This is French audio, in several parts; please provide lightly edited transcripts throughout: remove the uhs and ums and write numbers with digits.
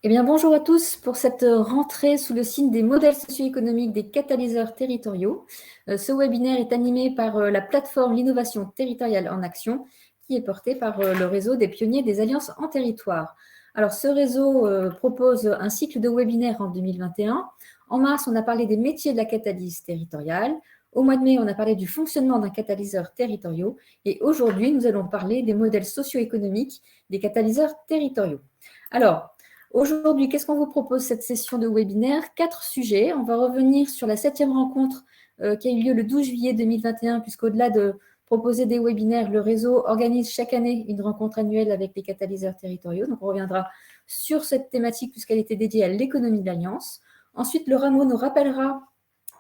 Eh bien, bonjour à tous pour cette rentrée sous le signe des modèles socio-économiques des catalyseurs territoriaux. Ce webinaire est animé par la plateforme L'innovation territoriale en action, qui est portée par le réseau des pionniers des alliances en territoire. Alors, ce réseau propose un cycle de webinaires en 2021. En mars, on a parlé des métiers de la catalyse territoriale. Au mois de mai, on a parlé du fonctionnement d'un catalyseur territoriaux. Et aujourd'hui, nous allons parler des modèles socio-économiques des catalyseurs territoriaux. Alors, aujourd'hui, qu'est-ce qu'on vous propose cette session de webinaire? 4 sujets. On va revenir sur la 7e rencontre qui a eu lieu le 12 juillet 2021, puisqu'au-delà de proposer des webinaires, le réseau organise chaque année une rencontre annuelle avec les catalyseurs territoriaux. Donc, on reviendra sur cette thématique puisqu'elle était dédiée à l'économie de l'Alliance. Ensuite, le Rameau nous rappellera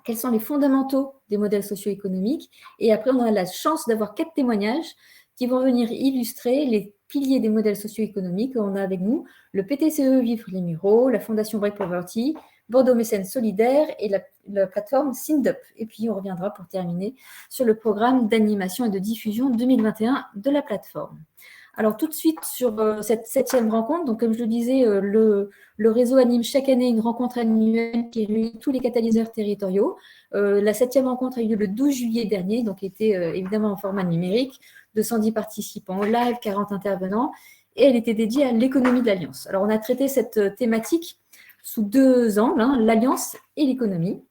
quels sont les fondamentaux des modèles socio-économiques. Et après, on a la chance d'avoir 4 témoignages qui vont venir illustrer les piliers des modèles socio-économiques. On a avec nous le PTCE Vivre les Mureaux, la Fondation Break Poverty, Bordeaux Mécène Solidaire et la plateforme SINDUP. Et puis, on reviendra pour terminer sur le programme d'animation et de diffusion 2021 de la plateforme. Alors, tout de suite sur cette 7e rencontre, donc comme je le disais, le réseau anime chaque année une rencontre annuelle qui réunit tous les catalyseurs territoriaux. La 7e rencontre a eu lieu le 12 juillet dernier, donc était évidemment en format numérique, 210 participants au live, 40 intervenants, et elle était dédiée à l'économie de l'Alliance. Alors, on a traité cette thématique sous 2 angles, l'Alliance et l'économie.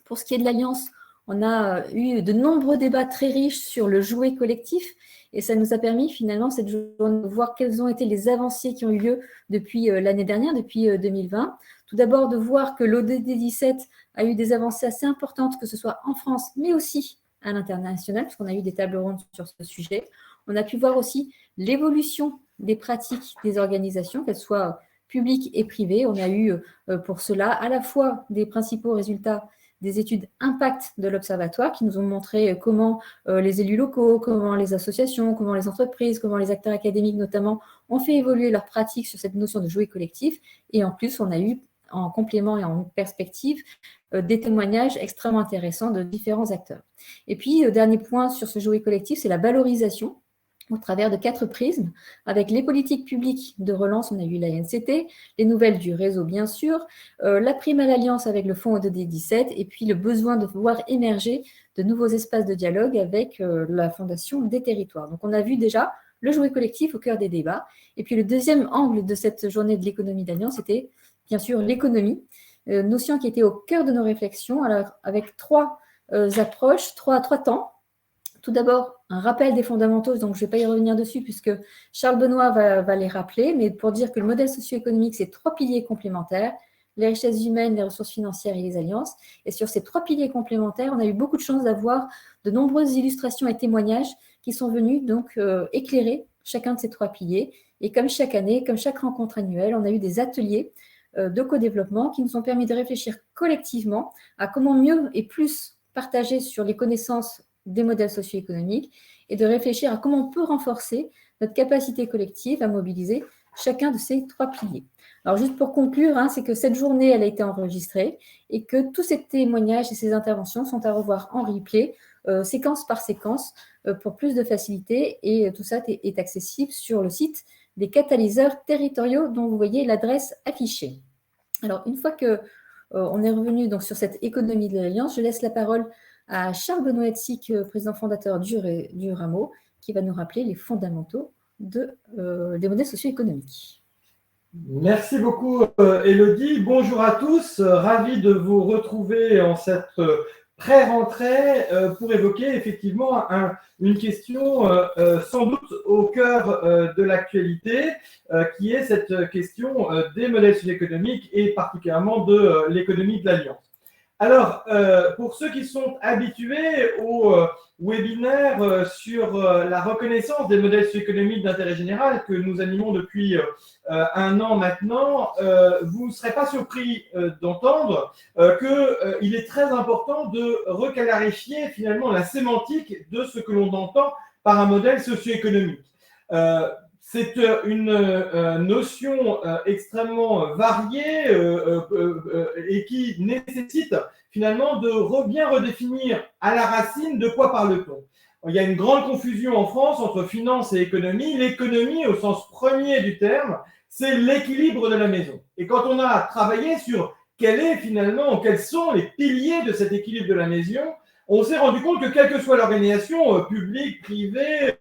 Pour ce qui est de l'Alliance, on a eu de nombreux débats très riches sur le jouet collectif et ça nous a permis finalement cette journée de voir quelles ont été les avancées qui ont eu lieu depuis l'année dernière, depuis 2020. Tout d'abord de voir que l'ODD 17 a eu des avancées assez importantes, que ce soit en France, mais aussi à l'international, puisqu'on a eu des tables rondes sur ce sujet. On a pu voir aussi l'évolution des pratiques des organisations, qu'elles soient publiques et privées. On a eu pour cela à la fois des principaux résultats des études impact de l'Observatoire qui nous ont montré comment les élus locaux, comment les associations, comment les entreprises, comment les acteurs académiques notamment ont fait évoluer leurs pratiques sur cette notion de jouet collectif. Et en plus, on a eu en complément et en perspective des témoignages extrêmement intéressants de différents acteurs. Et puis, dernier point sur ce jouet collectif, c'est la valorisation au travers de 4 prismes, avec les politiques publiques de relance, on a eu l'ANCT, les nouvelles du réseau bien sûr, la prime à l'alliance avec le fonds ODD 17, et puis le besoin de voir émerger de nouveaux espaces de dialogue avec la Fondation des territoires. Donc on a vu déjà le jouet collectif au cœur des débats, et puis le deuxième angle de cette journée de l'économie d'alliance, c'était bien sûr l'économie, notion qui était au cœur de nos réflexions, alors avec 3 approches, trois temps. Tout d'abord, un rappel des fondamentaux, donc je ne vais pas y revenir dessus puisque Charles Benoît va les rappeler, mais pour dire que le modèle socio-économique, c'est 3 piliers complémentaires, les richesses humaines, les ressources financières et les alliances. Et sur ces 3 piliers complémentaires, on a eu beaucoup de chance d'avoir de nombreuses illustrations et témoignages qui sont venus donc éclairer chacun de ces 3 piliers. Et comme chaque année, comme chaque rencontre annuelle, on a eu des ateliers de co-développement qui nous ont permis de réfléchir collectivement à comment mieux et plus partager sur les connaissances des modèles socio-économiques et de réfléchir à comment on peut renforcer notre capacité collective à mobiliser chacun de ces 3 piliers. Alors juste pour conclure, c'est que cette journée, elle a été enregistrée et que tous ces témoignages et ces interventions sont à revoir en replay, séquence par séquence, pour plus de facilité et tout ça est accessible sur le site des catalyseurs territoriaux dont vous voyez l'adresse affichée. Alors une fois que on est revenu donc sur cette économie de l'Alliance, je laisse la parole à Charles Benoît Hetzig, président fondateur du Rameau, qui va nous rappeler les fondamentaux des modèles socio-économiques. Merci beaucoup, Élodie. Bonjour à tous. Ravi de vous retrouver en cette pré-rentrée pour évoquer effectivement une question sans doute au cœur de l'actualité, qui est cette question des modèles socio-économiques et particulièrement de l'économie de l'Alliance. Alors, pour ceux qui sont habitués au webinaire sur la reconnaissance des modèles socio-économiques d'intérêt général que nous animons depuis 1 an maintenant, vous ne serez pas surpris d'entendre qu'il est très important de reclarifier finalement la sémantique de ce que l'on entend par un modèle socio-économique. C'est une notion extrêmement variée et qui nécessite finalement de bien redéfinir à la racine de quoi parle-t-on. il y a une grande confusion en France entre finance et économie. L'économie, au sens premier du terme, c'est l'équilibre de la maison. Et quand on a travaillé sur quels sont les piliers de cet équilibre de la maison, on s'est rendu compte que quelle que soit l'organisation, publique, privée,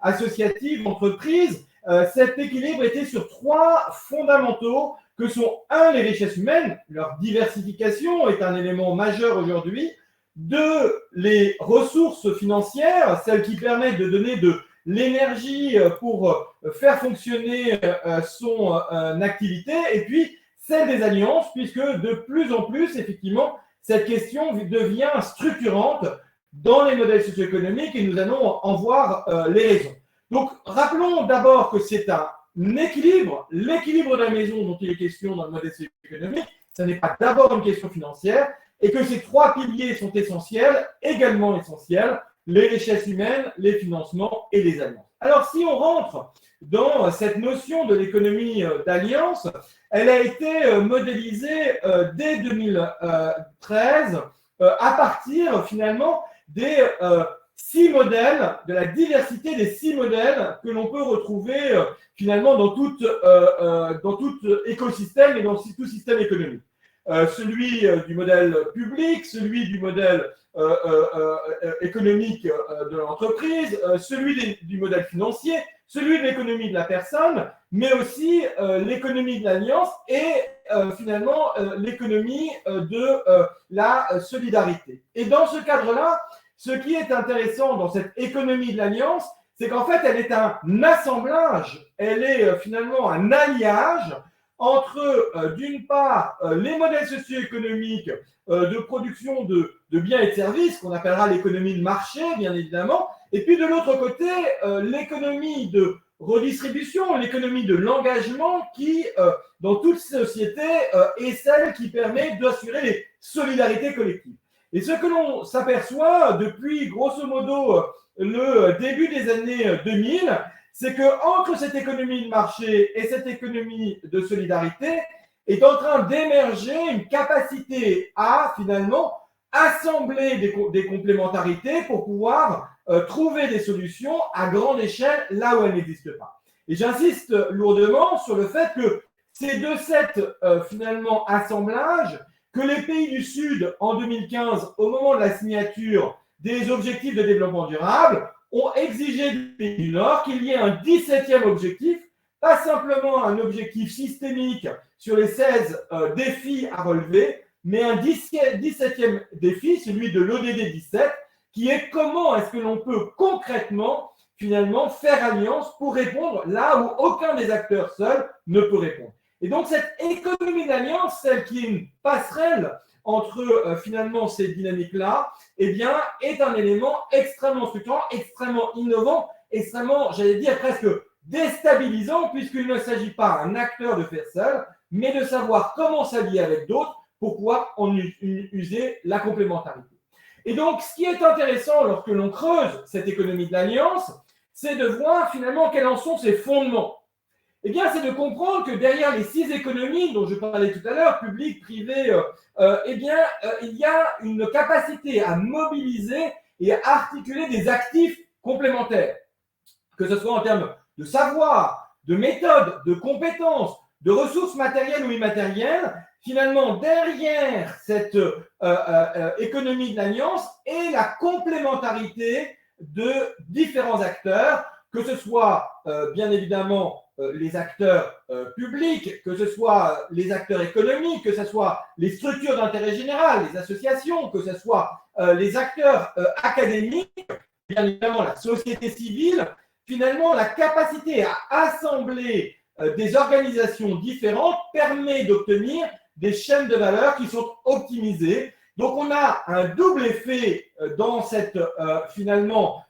associative, entreprise, cet équilibre était sur 3 fondamentaux que sont, 1, les richesses humaines, leur diversification est un élément majeur aujourd'hui, 2, les ressources financières, celles qui permettent de donner de l'énergie pour faire fonctionner son activité, et puis celle des alliances, puisque de plus en plus, effectivement, cette question devient structurante dans les modèles socio-économiques et nous allons en voir les raisons. Donc, rappelons d'abord que c'est un équilibre, l'équilibre de la maison dont il est question dans le modèle socio-économique, ce n'est pas d'abord une question financière, et que ces 3 piliers sont essentiels, également essentiels, les richesses humaines, les financements et les alliances. Alors, si on rentre dans cette notion de l'économie d'alliance, elle a été modélisée dès 2013 à partir toute la diversité des 6 modèles que l'on peut retrouver finalement dans tout écosystème et dans tout système économique. Celui du modèle public, celui du modèle économique de l'entreprise, celui du modèle financier, celui de l'économie de la personne, mais aussi l'économie de l'alliance et finalement l'économie de la solidarité. Et dans ce cadre-là, ce qui est intéressant dans cette économie de l'alliance, c'est qu'en fait, elle est un assemblage, elle est finalement un alliage entre, d'une part, les modèles socio-économiques de production de biens et de services, qu'on appellera l'économie de marché, bien évidemment, et puis de l'autre côté, l'économie de redistribution, l'économie de l'engagement qui, dans toute société, est celle qui permet d'assurer les solidarités collectives. Et ce que l'on s'aperçoit depuis, grosso modo, le début des années 2000, c'est qu'entre cette économie de marché et cette économie de solidarité est en train d'émerger une capacité à, finalement, assembler des complémentarités pour pouvoir trouver des solutions à grande échelle là où elles n'existent pas. Et j'insiste lourdement sur le fait que c'est de cet finalement assemblage que les pays du Sud, en 2015, au moment de la signature des objectifs de développement durable, ont exigé des pays du Nord qu'il y ait un 17e objectif, pas simplement un objectif systémique sur les 16 défis à relever, mais un 17e défi, celui de l'ODD 17, qui est comment est-ce que l'on peut concrètement, finalement, faire alliance pour répondre là où aucun des acteurs seuls ne peut répondre. Et donc, cette économie d'alliance, celle qui est une passerelle entre finalement ces dynamiques-là, eh bien, est un élément extrêmement structurant, extrêmement innovant, extrêmement, j'allais dire, presque déstabilisant, puisqu'il ne s'agit pas d'un acteur de faire seul, mais de savoir comment s'allier avec d'autres pour pouvoir en user la complémentarité. Et donc, ce qui est intéressant lorsque l'on creuse cette économie de l'alliance, c'est de voir finalement quels en sont ses fondements. Eh bien, c'est de comprendre que derrière les 6 économies dont je parlais tout à l'heure, publiques, privées, il y a une capacité à mobiliser et à articuler des actifs complémentaires, que ce soit en termes de savoir, de méthode, de compétences, de ressources matérielles ou immatérielles. Finalement, derrière cette économie de l'alliance est la complémentarité de différents acteurs, que ce soit bien évidemment les acteurs publics, que ce soit les acteurs économiques, que ce soit les structures d'intérêt général, les associations, que ce soit les acteurs académiques, bien évidemment la société civile. Finalement, la capacité à assembler des organisations différentes permet d'obtenir des chaînes de valeur qui sont optimisées. Donc, on a un double effet dans cette finalement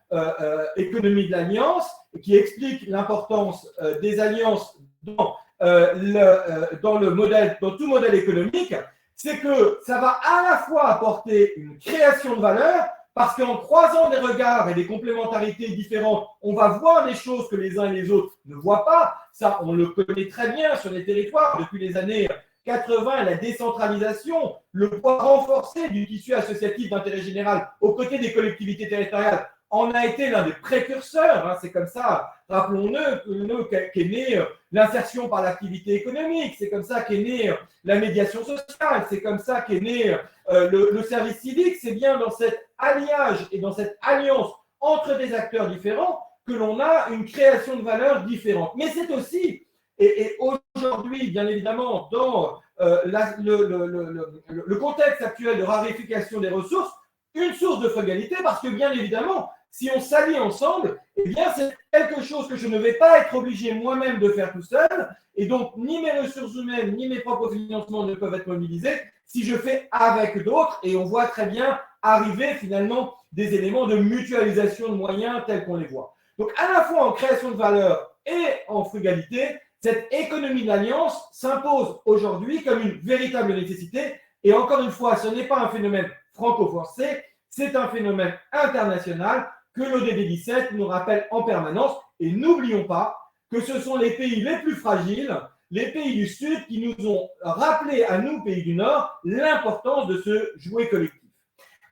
économie de l'alliance qui explique l'importance des alliances dans le modèle, dans tout modèle économique. C'est que ça va à la fois apporter une création de valeur, parce qu'en croisant des regards et des complémentarités différentes, on va voir des choses que les uns et les autres ne voient pas. Ça, on le connaît très bien sur les territoires depuis les années 80, la décentralisation, le poids renforcé du tissu associatif d'intérêt général aux côtés des collectivités territoriales en a été l'un des précurseurs. Hein, c'est comme ça, rappelons-nous, qu'est née l'insertion par l'activité économique, c'est comme ça qu'est née la médiation sociale, c'est comme ça qu'est né le service civique. C'est bien dans cet alliage et dans cette alliance entre des acteurs différents que l'on a une création de valeur différente. Mais c'est aussi, et aujourd'hui, bien évidemment, dans le contexte actuel de raréfaction des ressources, une source de frugalité, parce que bien évidemment, si on s'allie ensemble, eh bien c'est quelque chose que je ne vais pas être obligé moi-même de faire tout seul, et donc ni mes ressources humaines, ni mes propres financements ne peuvent être mobilisés si je fais avec d'autres, et on voit très bien arriver finalement des éléments de mutualisation de moyens tels qu'on les voit. Donc à la fois en création de valeur et en frugalité, cette économie de l'alliance s'impose aujourd'hui comme une véritable nécessité. Et encore une fois, ce n'est pas un phénomène franco-français, c'est un phénomène international que l'ODD 17 nous rappelle en permanence. Et n'oublions pas que ce sont les pays les plus fragiles, les pays du Sud, qui nous ont rappelé à nous, pays du Nord, l'importance de ce jouet collectif.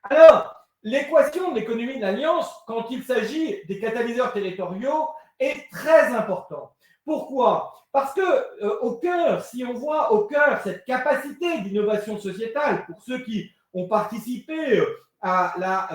Alors, l'équation de l'économie de l'alliance, quand il s'agit des catalyseurs territoriaux, est très importante. Pourquoi ? Parce que au cœur, si on voit au cœur cette capacité d'innovation sociétale, pour ceux qui ont participé à la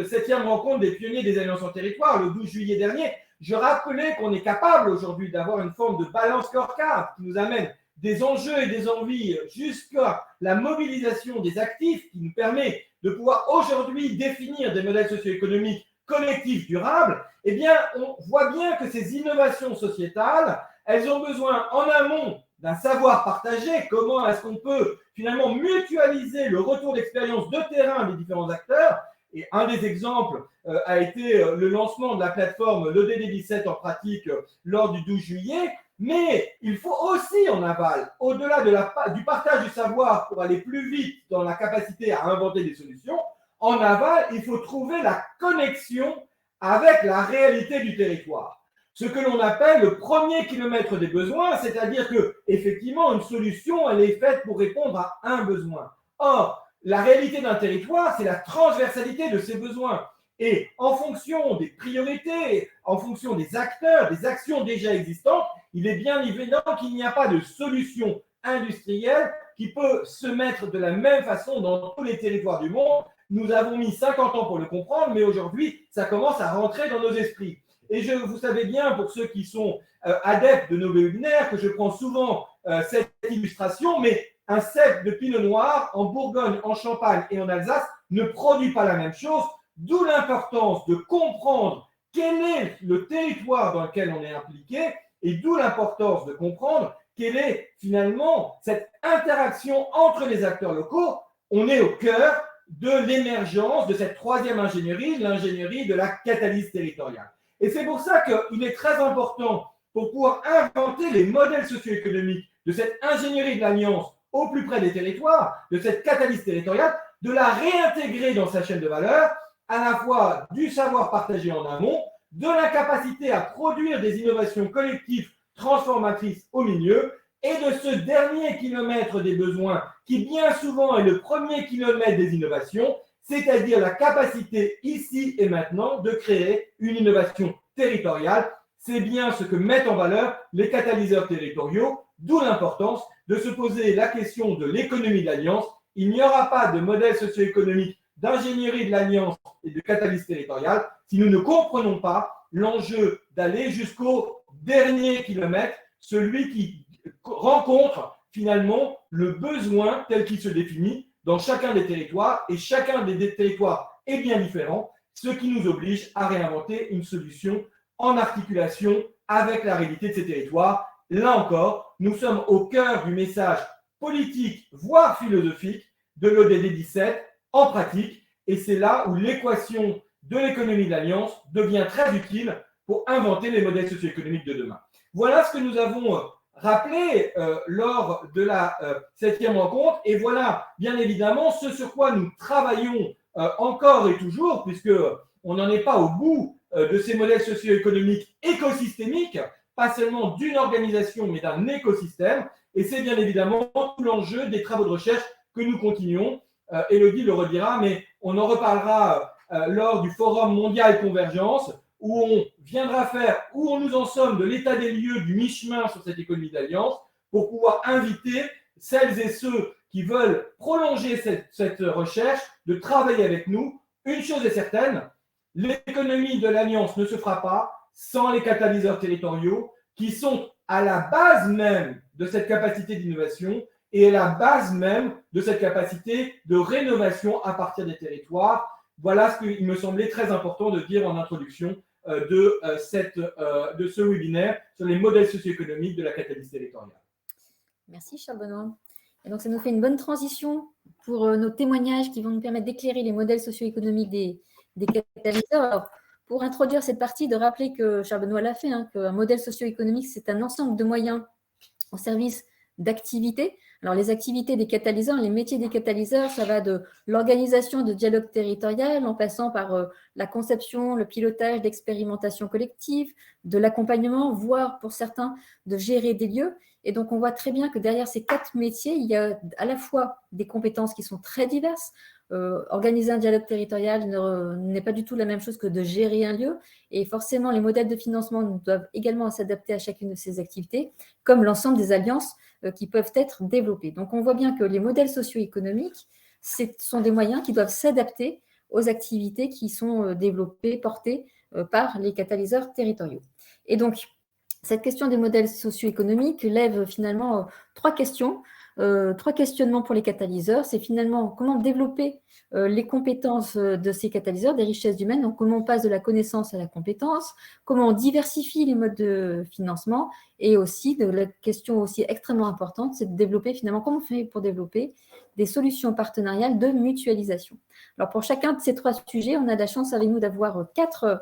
7e rencontre des pionniers des alliances en territoire le 12 juillet dernier, je rappelais qu'on est capable aujourd'hui d'avoir une forme de balance scorecard qui nous amène des enjeux et des envies jusqu'à la mobilisation des actifs, qui nous permet de pouvoir aujourd'hui définir des modèles socio-économiques collectifs durables. Eh bien, on voit bien que ces innovations sociétales, elles ont besoin en amont d'un savoir partagé. Comment est-ce qu'on peut finalement mutualiser le retour d'expérience de terrain des différents acteurs? Et un des exemples a été le lancement de la plateforme l'ODD 17 en pratique lors du 12 juillet. Mais il faut aussi en aval, au-delà du partage du savoir pour aller plus vite dans la capacité à inventer des solutions, en aval, il faut trouver la connexion avec la réalité du territoire. Ce que l'on appelle le premier kilomètre des besoins, c'est-à-dire que effectivement une solution, elle est faite pour répondre à un besoin. Or, la réalité d'un territoire, c'est la transversalité de ses besoins. Et en fonction des priorités, en fonction des acteurs, des actions déjà existantes, il est bien évident qu'il n'y a pas de solution industrielle qui peut se mettre de la même façon dans tous les territoires du monde. Nous avons mis 50 ans pour le comprendre, mais aujourd'hui, ça commence à rentrer dans nos esprits. Et vous savez bien, pour ceux qui sont adeptes de nos webinaires, que je prends souvent cette illustration, mais un cep de pinot noir en Bourgogne, en Champagne et en Alsace ne produit pas la même chose, d'où l'importance de comprendre quel est le territoire dans lequel on est impliqué et d'où l'importance de comprendre quelle est finalement cette interaction entre les acteurs locaux. On est au cœur de l'émergence de cette troisième ingénierie, l'ingénierie de la catalyse territoriale. Et c'est pour ça qu'il est très important, pour pouvoir inventer les modèles socio-économiques de cette ingénierie de l'alliance au plus près des territoires, de cette catalyse territoriale, de la réintégrer dans sa chaîne de valeur, à la fois du savoir partagé en amont, de la capacité à produire des innovations collectives transformatrices au milieu, et de ce dernier kilomètre des besoins qui bien souvent est le premier kilomètre des innovations, c'est-à-dire la capacité ici et maintenant de créer une innovation territoriale. C'est bien ce que mettent en valeur les catalyseurs territoriaux, d'où l'importance de se poser la question de l'économie de l'alliance. Il n'y aura pas de modèle socio-économique d'ingénierie de l'alliance et de catalyse territoriale si nous ne comprenons pas l'enjeu d'aller jusqu'au dernier kilomètre, celui qui rencontre finalement le besoin tel qu'il se définit dans chacun des territoires, et chacun des territoires est bien différent, ce qui nous oblige à réinventer une solution en articulation avec la réalité de ces territoires. Là encore, nous sommes au cœur du message politique, voire philosophique, de l'ODD 17 en pratique, et c'est là où l'équation de l'économie de l'alliance devient très utile pour inventer les modèles socio-économiques de demain. Voilà ce que nous avons rappelé lors de la 7e rencontre, et voilà bien évidemment ce sur quoi nous travaillons encore et toujours, puisqu'on n'en est pas au bout de ces modèles socio-économiques écosystémiques, pas seulement d'une organisation, mais d'un écosystème. Et c'est bien évidemment tout l'enjeu des travaux de recherche que nous continuons. Élodie le redira, mais on en reparlera lors du Forum mondial Convergence, où on viendra faire, où nous en sommes de l'état des lieux du mi-chemin sur cette économie d'alliance, pour pouvoir inviter celles et ceux qui veulent prolonger cette recherche de travailler avec nous. Une chose est certaine, l'économie de l'alliance ne se fera pas sans les catalyseurs territoriaux qui sont à la base même de cette capacité d'innovation et à la base même de cette capacité de rénovation à partir des territoires. Voilà ce qu'il me semblait très important de dire en introduction de ce webinaire sur les modèles socio-économiques de la catalyse territoriale. Merci Charles Benoît. Et donc ça nous fait une bonne transition pour nos témoignages qui vont nous permettre d'éclairer les modèles socio-économiques des catalyseurs. Alors, pour introduire cette partie, de rappeler que Charles Benoît l'a fait, qu'un modèle socio-économique, c'est un ensemble de moyens au service d'activités. Alors, les activités des catalyseurs, les métiers des catalyseurs, ça va de l'organisation de dialogue territorial en passant par la conception, le pilotage d'expérimentation collective, de l'accompagnement, voire pour certains, de gérer des lieux. Et donc, on voit très bien que derrière ces 4 métiers, il y a à la fois des compétences qui sont très diverses. Organiser un dialogue territorial n'est pas du tout la même chose que de gérer un lieu. Et forcément, les modèles de financement doivent également s'adapter à chacune de ces activités, comme l'ensemble des alliances qui peuvent être développées. Donc, on voit bien que les modèles socio-économiques, ce sont des moyens qui doivent s'adapter aux activités qui sont développées, portées par les catalyseurs territoriaux. Et donc, cette question des modèles socio-économiques lève finalement 3 questions. 3 questionnements pour les catalyseurs. C'est finalement comment développer les compétences de ces catalyseurs, des richesses humaines, donc comment on passe de la connaissance à la compétence, comment on diversifie les modes de financement, et aussi, la question aussi extrêmement importante, c'est de développer finalement, comment on fait pour développer des solutions partenariales de mutualisation. Alors pour chacun de ces 3 sujets, on a de la chance avec nous d'avoir 4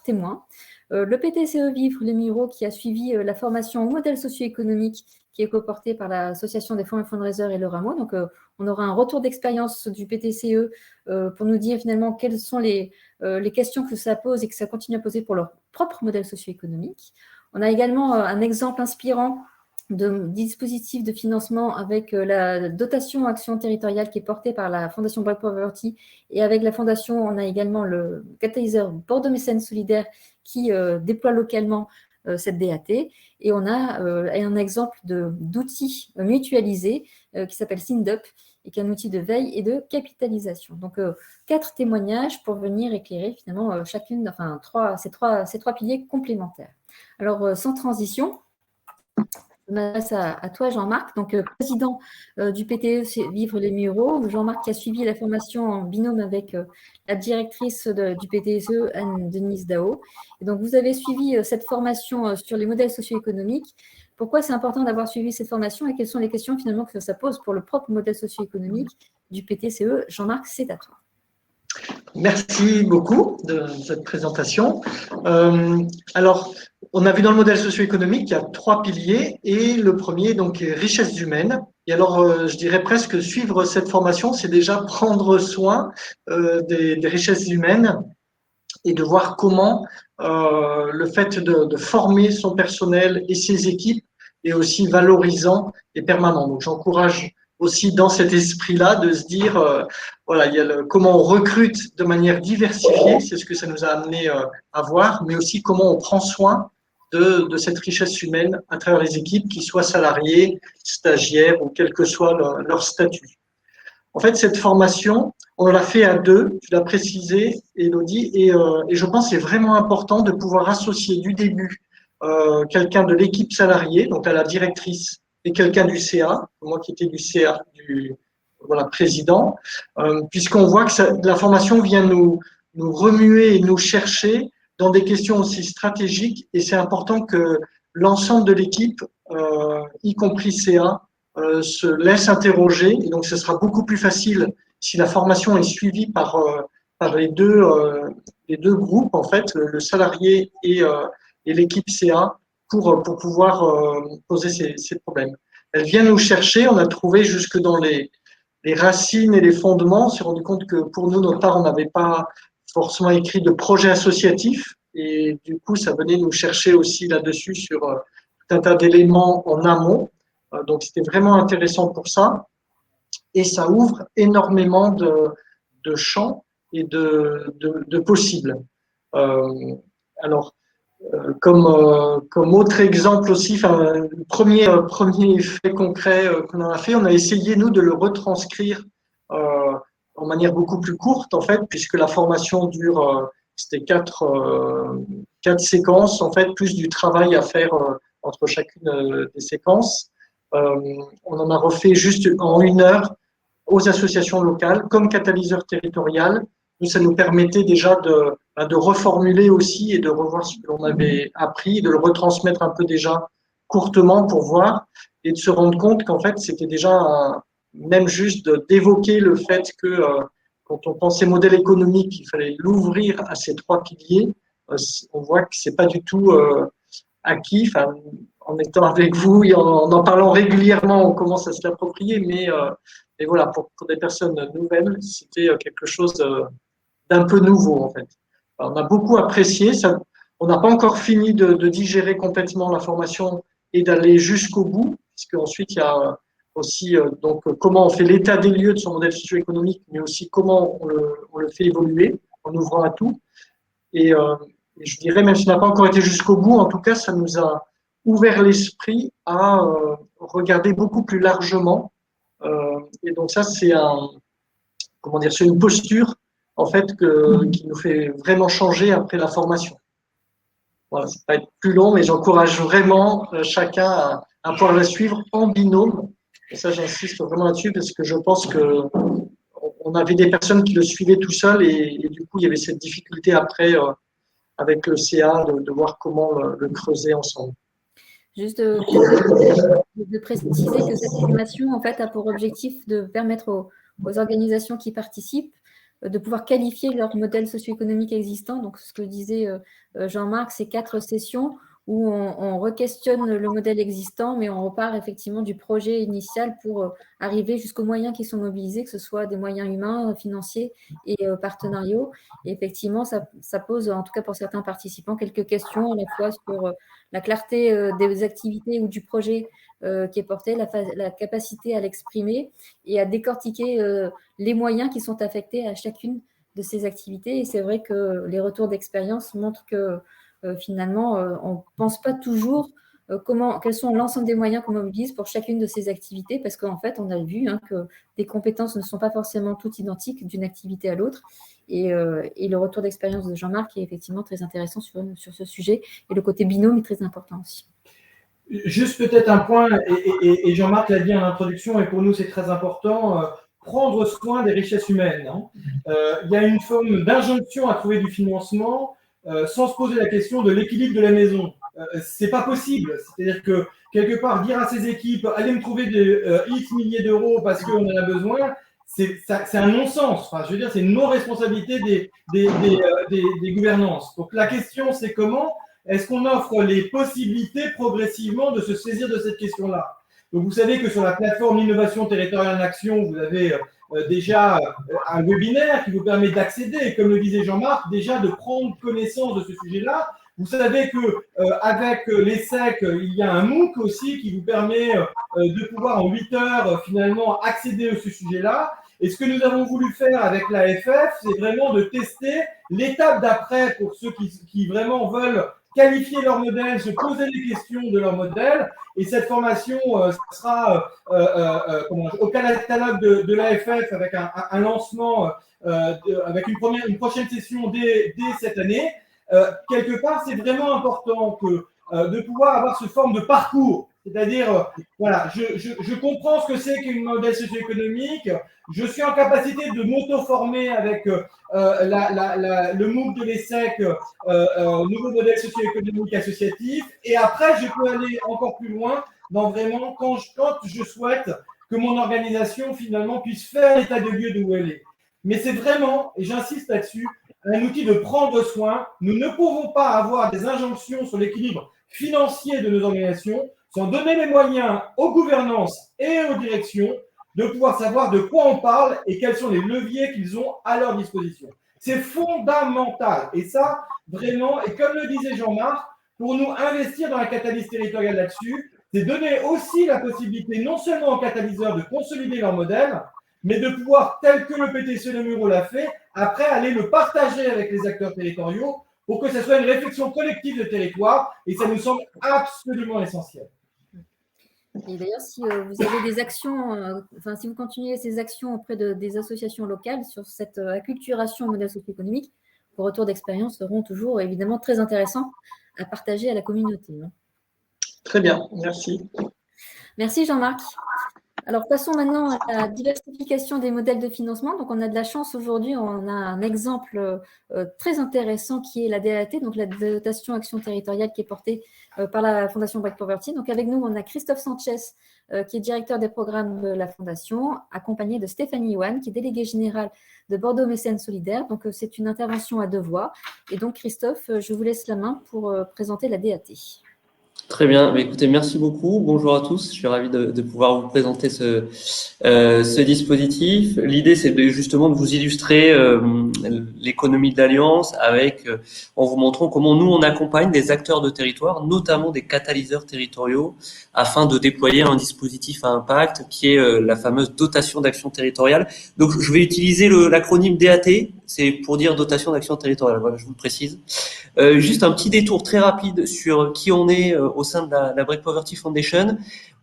témoins. Le PTCE Vivre les Mureaux qui a suivi la formation au modèle socio-économique qui est coportée par l'Association des fonds et fundraisers et le Rameau. Donc, on aura un retour d'expérience du PTCE pour nous dire finalement quelles sont les questions que ça pose et que ça continue à poser pour leur propre modèle socio-économique. On a également un exemple inspirant de dispositif de financement avec la dotation action territoriale qui est portée par la Fondation Break Poverty, et avec la Fondation, on a également le catalyseur Bordeaux Mécène Solidaire qui déploie localement cette DAT, et on a un exemple d'outil mutualisé qui s'appelle SINDUP et qui est un outil de veille et de capitalisation. Donc 4 témoignages pour venir éclairer finalement ces trois piliers complémentaires. Alors sans transition, je m'adresse à toi, Jean-Marc, donc président du PTE Vivre les Mureaux. Jean-Marc qui a suivi la formation en binôme avec la directrice du PTSE, Anne-Denise Dao. Et donc, vous avez suivi cette formation sur les modèles socio-économiques. Pourquoi c'est important d'avoir suivi cette formation et quelles sont les questions finalement que ça pose pour le propre modèle socio-économique du PTCE? Jean-Marc, c'est à toi. Merci beaucoup de cette présentation. Alors, on a vu dans le modèle socio-économique, il y a 3 piliers, et le premier, donc, est richesses humaines. Et alors, je dirais presque suivre cette formation, c'est déjà prendre soin des richesses humaines et de voir comment le fait de former son personnel et ses équipes est aussi valorisant et permanent. Donc, j'encourage aussi dans cet esprit-là de se dire, voilà, il y a comment on recrute de manière diversifiée, c'est ce que ça nous a amené à voir, mais aussi comment on prend soin de cette richesse humaine à travers les équipes, qu'ils soient salariés, stagiaires ou quel que soit leur statut. En fait, cette formation, on l'a fait à 2, tu l'as précisé, Élodie, et je pense que c'est vraiment important de pouvoir associer du début quelqu'un de l'équipe salariée, donc à la directrice, et quelqu'un du CA, moi qui étais du CA, président, puisqu'on voit que la formation vient nous remuer et nous chercher dans des questions aussi stratégiques, et c'est important que l'ensemble de l'équipe, y compris CA, se laisse interroger, et donc ce sera beaucoup plus facile si la formation est suivie par les deux groupes, en fait, le salarié et l'équipe CA, pour pouvoir poser ces problèmes. Elle vient nous chercher, on a trouvé jusque dans les racines et les fondements, on s'est rendu compte que pour nous, notre part, on n'avait pas forcément écrit de projet associatif, et du coup, ça venait nous chercher aussi là-dessus sur tout un tas d'éléments en amont. Donc, c'était vraiment intéressant pour ça. Et ça ouvre énormément de champs et de possible. Alors, comme autre exemple aussi, le premier fait concret qu'on en a fait, on a essayé, nous, de le retranscrire en manière beaucoup plus courte, en fait, puisque la formation dure, c'était quatre séquences, en fait, plus du travail à faire entre chacune des séquences. On en a refait juste en 1 heure aux associations locales comme catalyseur territorial. Nous, ça nous permettait déjà de reformuler aussi et de revoir ce que l'on avait appris, de le retransmettre un peu déjà courtement pour voir et de se rendre compte qu'en fait, c'était déjà même juste d'évoquer le fait que quand on pensait modèle économique, il fallait l'ouvrir à ces 3 piliers. On voit que c'est pas du tout acquis. Enfin, en étant avec vous et en parlant régulièrement, on commence à se l'approprier, mais voilà, pour des personnes nouvelles, c'était quelque chose d'un peu nouveau en fait. Alors, on a beaucoup apprécié, ça, on n'a pas encore fini de digérer complètement l'information et d'aller jusqu'au bout, puisque ensuite il y a aussi donc comment on fait l'état des lieux de son modèle socio-économique, mais aussi comment on le fait évoluer en ouvrant à tout. Et je dirais, même si on n'a pas encore été jusqu'au bout, en tout cas, ça nous a ouvert l'esprit à regarder beaucoup plus largement. Et donc ça, c'est c'est une posture en fait qui nous fait vraiment changer après la formation. Voilà, ça va être plus long, mais j'encourage vraiment chacun à pouvoir la suivre en binôme. Et ça, j'insiste vraiment là-dessus parce que je pense que on avait des personnes qui le suivaient tout seul et du coup, il y avait cette difficulté après avec le CA de voir comment le creuser ensemble. Juste de préciser que cette formation, en fait, a pour objectif de permettre aux organisations qui participent de pouvoir qualifier leur modèle socio-économique existant. Donc, ce que disait Jean-Marc, c'est 4 sessions où on re-questionne le modèle existant, mais on repart effectivement du projet initial pour arriver jusqu'aux moyens qui sont mobilisés, que ce soit des moyens humains, financiers et partenariaux. Et effectivement, ça pose, en tout cas pour certains participants, quelques questions à la fois sur la clarté des activités ou du projet qui est porté, la capacité à l'exprimer et à décortiquer les moyens qui sont affectés à chacune de ces activités. Et c'est vrai que les retours d'expérience montrent que finalement, on ne pense pas toujours quels sont l'ensemble des moyens qu'on mobilise pour chacune de ces activités, parce qu'en fait, on a vu que les compétences ne sont pas forcément toutes identiques d'une activité à l'autre. Et le retour d'expérience de Jean-Marc est effectivement très intéressant sur ce sujet. Et le côté binôme est très important aussi. Juste peut-être un point, et Jean-Marc l'a dit en introduction, et pour nous c'est très important, prendre soin des richesses humaines. Il y a une forme d'injonction à trouver du financement sans se poser la question de l'équilibre de la maison. C'est pas possible. C'est-à-dire que quelque part dire à ces équipes allez me trouver des X milliers d'euros parce qu'on en a besoin, c'est un non-sens. Enfin, je veux dire, c'est une non-responsabilité des gouvernances. Donc la question c'est comment est-ce qu'on offre les possibilités progressivement de se saisir de cette question-là? Donc vous savez que sur la plateforme Innovation territoriale en action, vous avez déjà un webinaire qui vous permet d'accéder, comme le disait Jean-Marc, déjà de prendre connaissance de ce sujet-là. Vous savez qu'avec l'ESSEC, il y a un MOOC aussi qui vous permet de pouvoir en 8 heures finalement accéder à ce sujet-là. Et ce que nous avons voulu faire avec l'AFF, c'est vraiment de tester l'étape d'après pour ceux qui vraiment veulent qualifier leur modèle, se poser les questions de leur modèle. Et cette formation sera au catalogue de l'AFF avec un lancement, avec une prochaine session dès cette année. Quelque part, c'est vraiment important de pouvoir avoir ce forme de parcours. C'est-à-dire, voilà, je comprends ce que c'est qu'un modèle socio-économique. Je suis en capacité de m'auto-former avec le MOOC de l'ESSEC, nouveau modèle socio-économique associatif. Et après, je peux aller encore plus loin dans vraiment quand je souhaite que mon organisation, finalement, puisse faire l'état de lieu d'où elle est. Mais c'est vraiment, et j'insiste là-dessus, un outil de prendre soin. Nous ne pouvons pas avoir des injonctions sur l'équilibre financier de nos organisations sans donner les moyens aux gouvernances et aux directions de pouvoir savoir de quoi on parle et quels sont les leviers qu'ils ont à leur disposition. C'est fondamental. Et ça, vraiment, et comme le disait Jean-Marc, pour nous investir dans la catalyse territoriale là-dessus, c'est donner aussi la possibilité non seulement aux catalyseurs de consolider leur modèle, mais de pouvoir, tel que le PTCE de Muro l'a fait, après aller le partager avec les acteurs territoriaux pour que ce soit une réflexion collective de territoire, et ça nous semble absolument essentiel. Et d'ailleurs, si vous avez des actions, si vous continuez ces actions auprès des associations locales sur cette acculturation au modèle socio-économique, vos retours d'expérience seront toujours évidemment très intéressants à partager à la communauté. Très bien, merci. Merci Jean-Marc. Alors, passons maintenant à la diversification des modèles de financement. Donc, on a de la chance aujourd'hui, on a un exemple très intéressant qui est la DAT, donc la dotation action territoriale qui est portée par la Fondation Break Poverty. Donc, avec nous, on a Christophe Sanchez, qui est directeur des programmes de la Fondation, accompagné de Stéphanie Iwan, qui est déléguée générale de Bordeaux Mécènes Solidaires. Donc, c'est une intervention à deux voix. Et donc, Christophe, je vous laisse la main pour présenter la DAT. Très bien. Écoutez, merci beaucoup. Bonjour à tous. Je suis ravi de pouvoir vous présenter ce dispositif. L'idée, c'est justement de vous illustrer l'économie de l'Alliance en vous montrant comment nous, on accompagne des acteurs de territoire, notamment des catalyseurs territoriaux, afin de déployer un dispositif à impact qui est la fameuse dotation d'action territoriale. Donc, je vais utiliser l'acronyme DAT. C'est pour dire dotation d'action territoriale. Voilà, je vous le précise. Juste un petit détour très rapide sur qui on est au sein de la Break Poverty Foundation.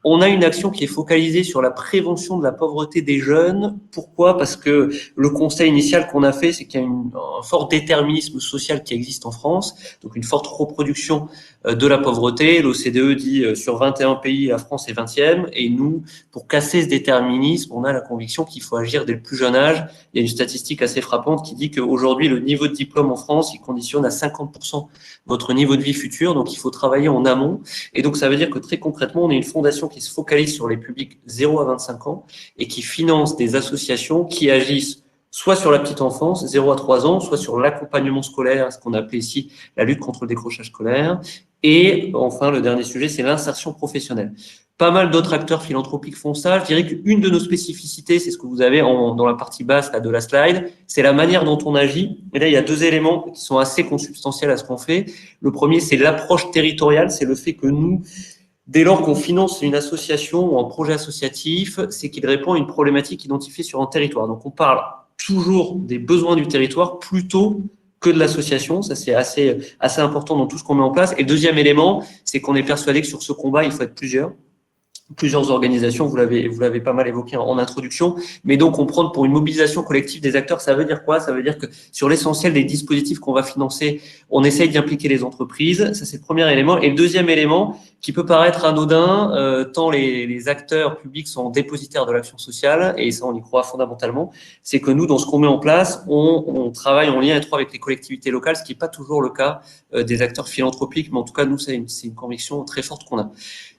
On a une action qui est focalisée sur la prévention de la pauvreté des jeunes. Pourquoi? Parce que le constat initial qu'on a fait, c'est qu'il y a un fort déterminisme social qui existe en France, donc une forte reproduction de la pauvreté. L'OCDE dit sur 21 pays, la France est 20e. Et nous, pour casser ce déterminisme, on a la conviction qu'il faut agir dès le plus jeune âge. Il y a une statistique assez frappante qui dit qu'aujourd'hui, le niveau de diplôme en France, il conditionne à 50% votre niveau de vie futur. Donc, il faut travailler en amont. Et donc, ça veut dire que très concrètement, on est une fondation qui se focalise sur les publics 0 à 25 ans et qui finance des associations qui agissent soit sur la petite enfance, 0 à 3 ans, soit sur l'accompagnement scolaire, ce qu'on appelait ici la lutte contre le décrochage scolaire. Et enfin, le dernier sujet, c'est l'insertion professionnelle. Pas mal d'autres acteurs philanthropiques font ça. Je dirais qu'une de nos spécificités, c'est ce que vous avez dans la partie basse là, de la slide, c'est la manière dont on agit. Et là, il y a deux éléments qui sont assez consubstantiels à ce qu'on fait. Le premier, c'est l'approche territoriale, c'est le fait que nous, dès lors qu'on finance une association ou un projet associatif, c'est qu'il répond à une problématique identifiée sur un territoire. Donc, on parle toujours des besoins du territoire plutôt que de l'association. Ça, c'est assez important dans tout ce qu'on met en place. Et le deuxième élément, c'est qu'on est persuadé que sur ce combat, il faut être plusieurs organisations, vous l'avez pas mal évoqué en introduction, mais donc on prend pour une mobilisation collective des acteurs, ça veut dire quoi? Ça veut dire que sur l'essentiel des dispositifs qu'on va financer, on essaye d'impliquer les entreprises, ça c'est le premier élément. Et le deuxième élément, qui peut paraître anodin, tant les acteurs publics sont dépositaires de l'action sociale, et ça on y croit fondamentalement, c'est que nous, dans ce qu'on met en place, on travaille en lien étroit avec les collectivités locales, ce qui n'est pas toujours le cas des acteurs philanthropiques, mais en tout cas, nous, c'est une conviction très forte qu'on a.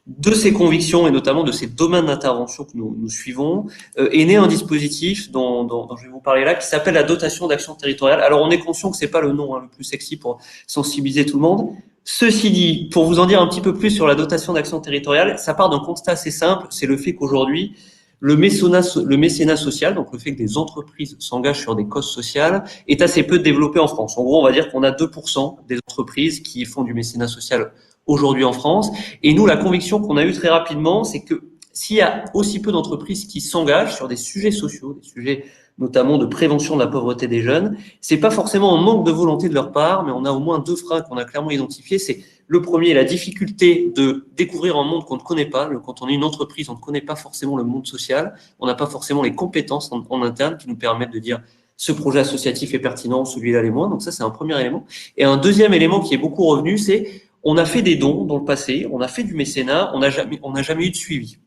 De ces convictions et notamment de ces domaines d'intervention que nous suivons, est né un dispositif dont je vais vous parler là, qui s'appelle la dotation d'action territoriale. Alors, on est conscient que c'est pas le nom le plus sexy pour sensibiliser tout le monde. Ceci dit, pour vous en dire un petit peu plus sur la dotation d'action territoriale, ça part d'un constat assez simple, c'est le fait qu'aujourd'hui, le mécénat social, donc le fait que des entreprises s'engagent sur des causes sociales, est assez peu développé en France. En gros, on va dire qu'on a 2% des entreprises qui font du mécénat social aujourd'hui en France. Et nous, la conviction qu'on a eue très rapidement, c'est que s'il y a aussi peu d'entreprises qui s'engagent sur des sujets sociaux, des sujets notamment de prévention de la pauvreté des jeunes, c'est pas forcément un manque de volonté de leur part, mais on a au moins deux freins qu'on a clairement identifiés. C'est le premier, la difficulté de découvrir un monde qu'on ne connaît pas. Quand on est une entreprise, on ne connaît pas forcément le monde social, on n'a pas forcément les compétences en interne qui nous permettent de dire ce projet associatif est pertinent, celui-là l'est moins. Donc ça, c'est un premier élément. Et un deuxième élément qui est beaucoup revenu, c'est on a fait des dons dans le passé, on a fait du mécénat, on n'a jamais eu de suivi.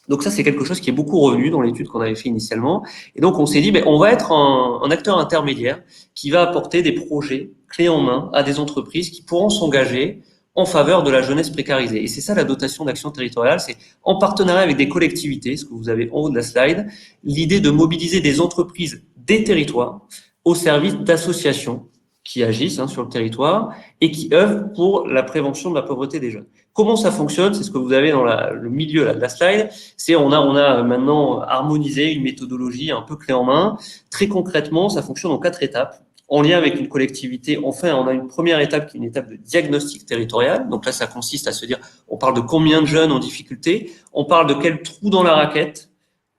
Donc ça, c'est quelque chose qui est beaucoup revenu dans l'étude qu'on avait fait initialement. Et donc, on s'est dit, on va être un acteur intermédiaire qui va apporter des projets clés en main à des entreprises qui pourront s'engager en faveur de la jeunesse précarisée. Et c'est ça la dotation d'action territoriale, c'est en partenariat avec des collectivités, ce que vous avez en haut de la slide, l'idée de mobiliser des entreprises des territoires au service d'associations qui agissent sur le territoire et qui œuvrent pour la prévention de la pauvreté des jeunes. Comment ça fonctionne? C'est ce que vous avez dans le milieu là, de la slide. C'est on a maintenant harmonisé une méthodologie un peu clé en main. Très concrètement, ça fonctionne en 4 étapes. En lien avec une collectivité, enfin, on a une première étape qui est une étape de diagnostic territorial. Donc là, ça consiste à se dire, on parle de combien de jeunes en difficulté, on parle de quel trou dans la raquette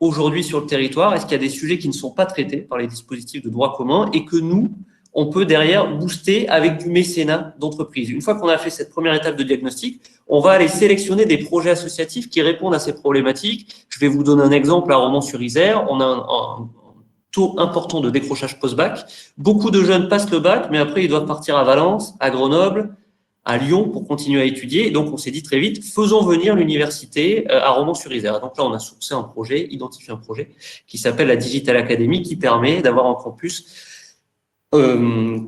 aujourd'hui sur le territoire? Est-ce qu'il y a des sujets qui ne sont pas traités par les dispositifs de droit commun et que nous, on peut derrière booster avec du mécénat d'entreprise? Une fois qu'on a fait cette première étape de diagnostic, on va aller sélectionner des projets associatifs qui répondent à ces problématiques. Je vais vous donner un exemple à Romans-sur-Isère. On a un taux important de décrochage post-bac. Beaucoup de jeunes passent le bac, mais après, ils doivent partir à Valence, à Grenoble, à Lyon pour continuer à étudier. Et donc, on s'est dit très vite, faisons venir l'université à Romans-sur-Isère. Donc là, on a sourcé un projet, identifié un projet qui s'appelle la Digital Academy, qui permet d'avoir un campus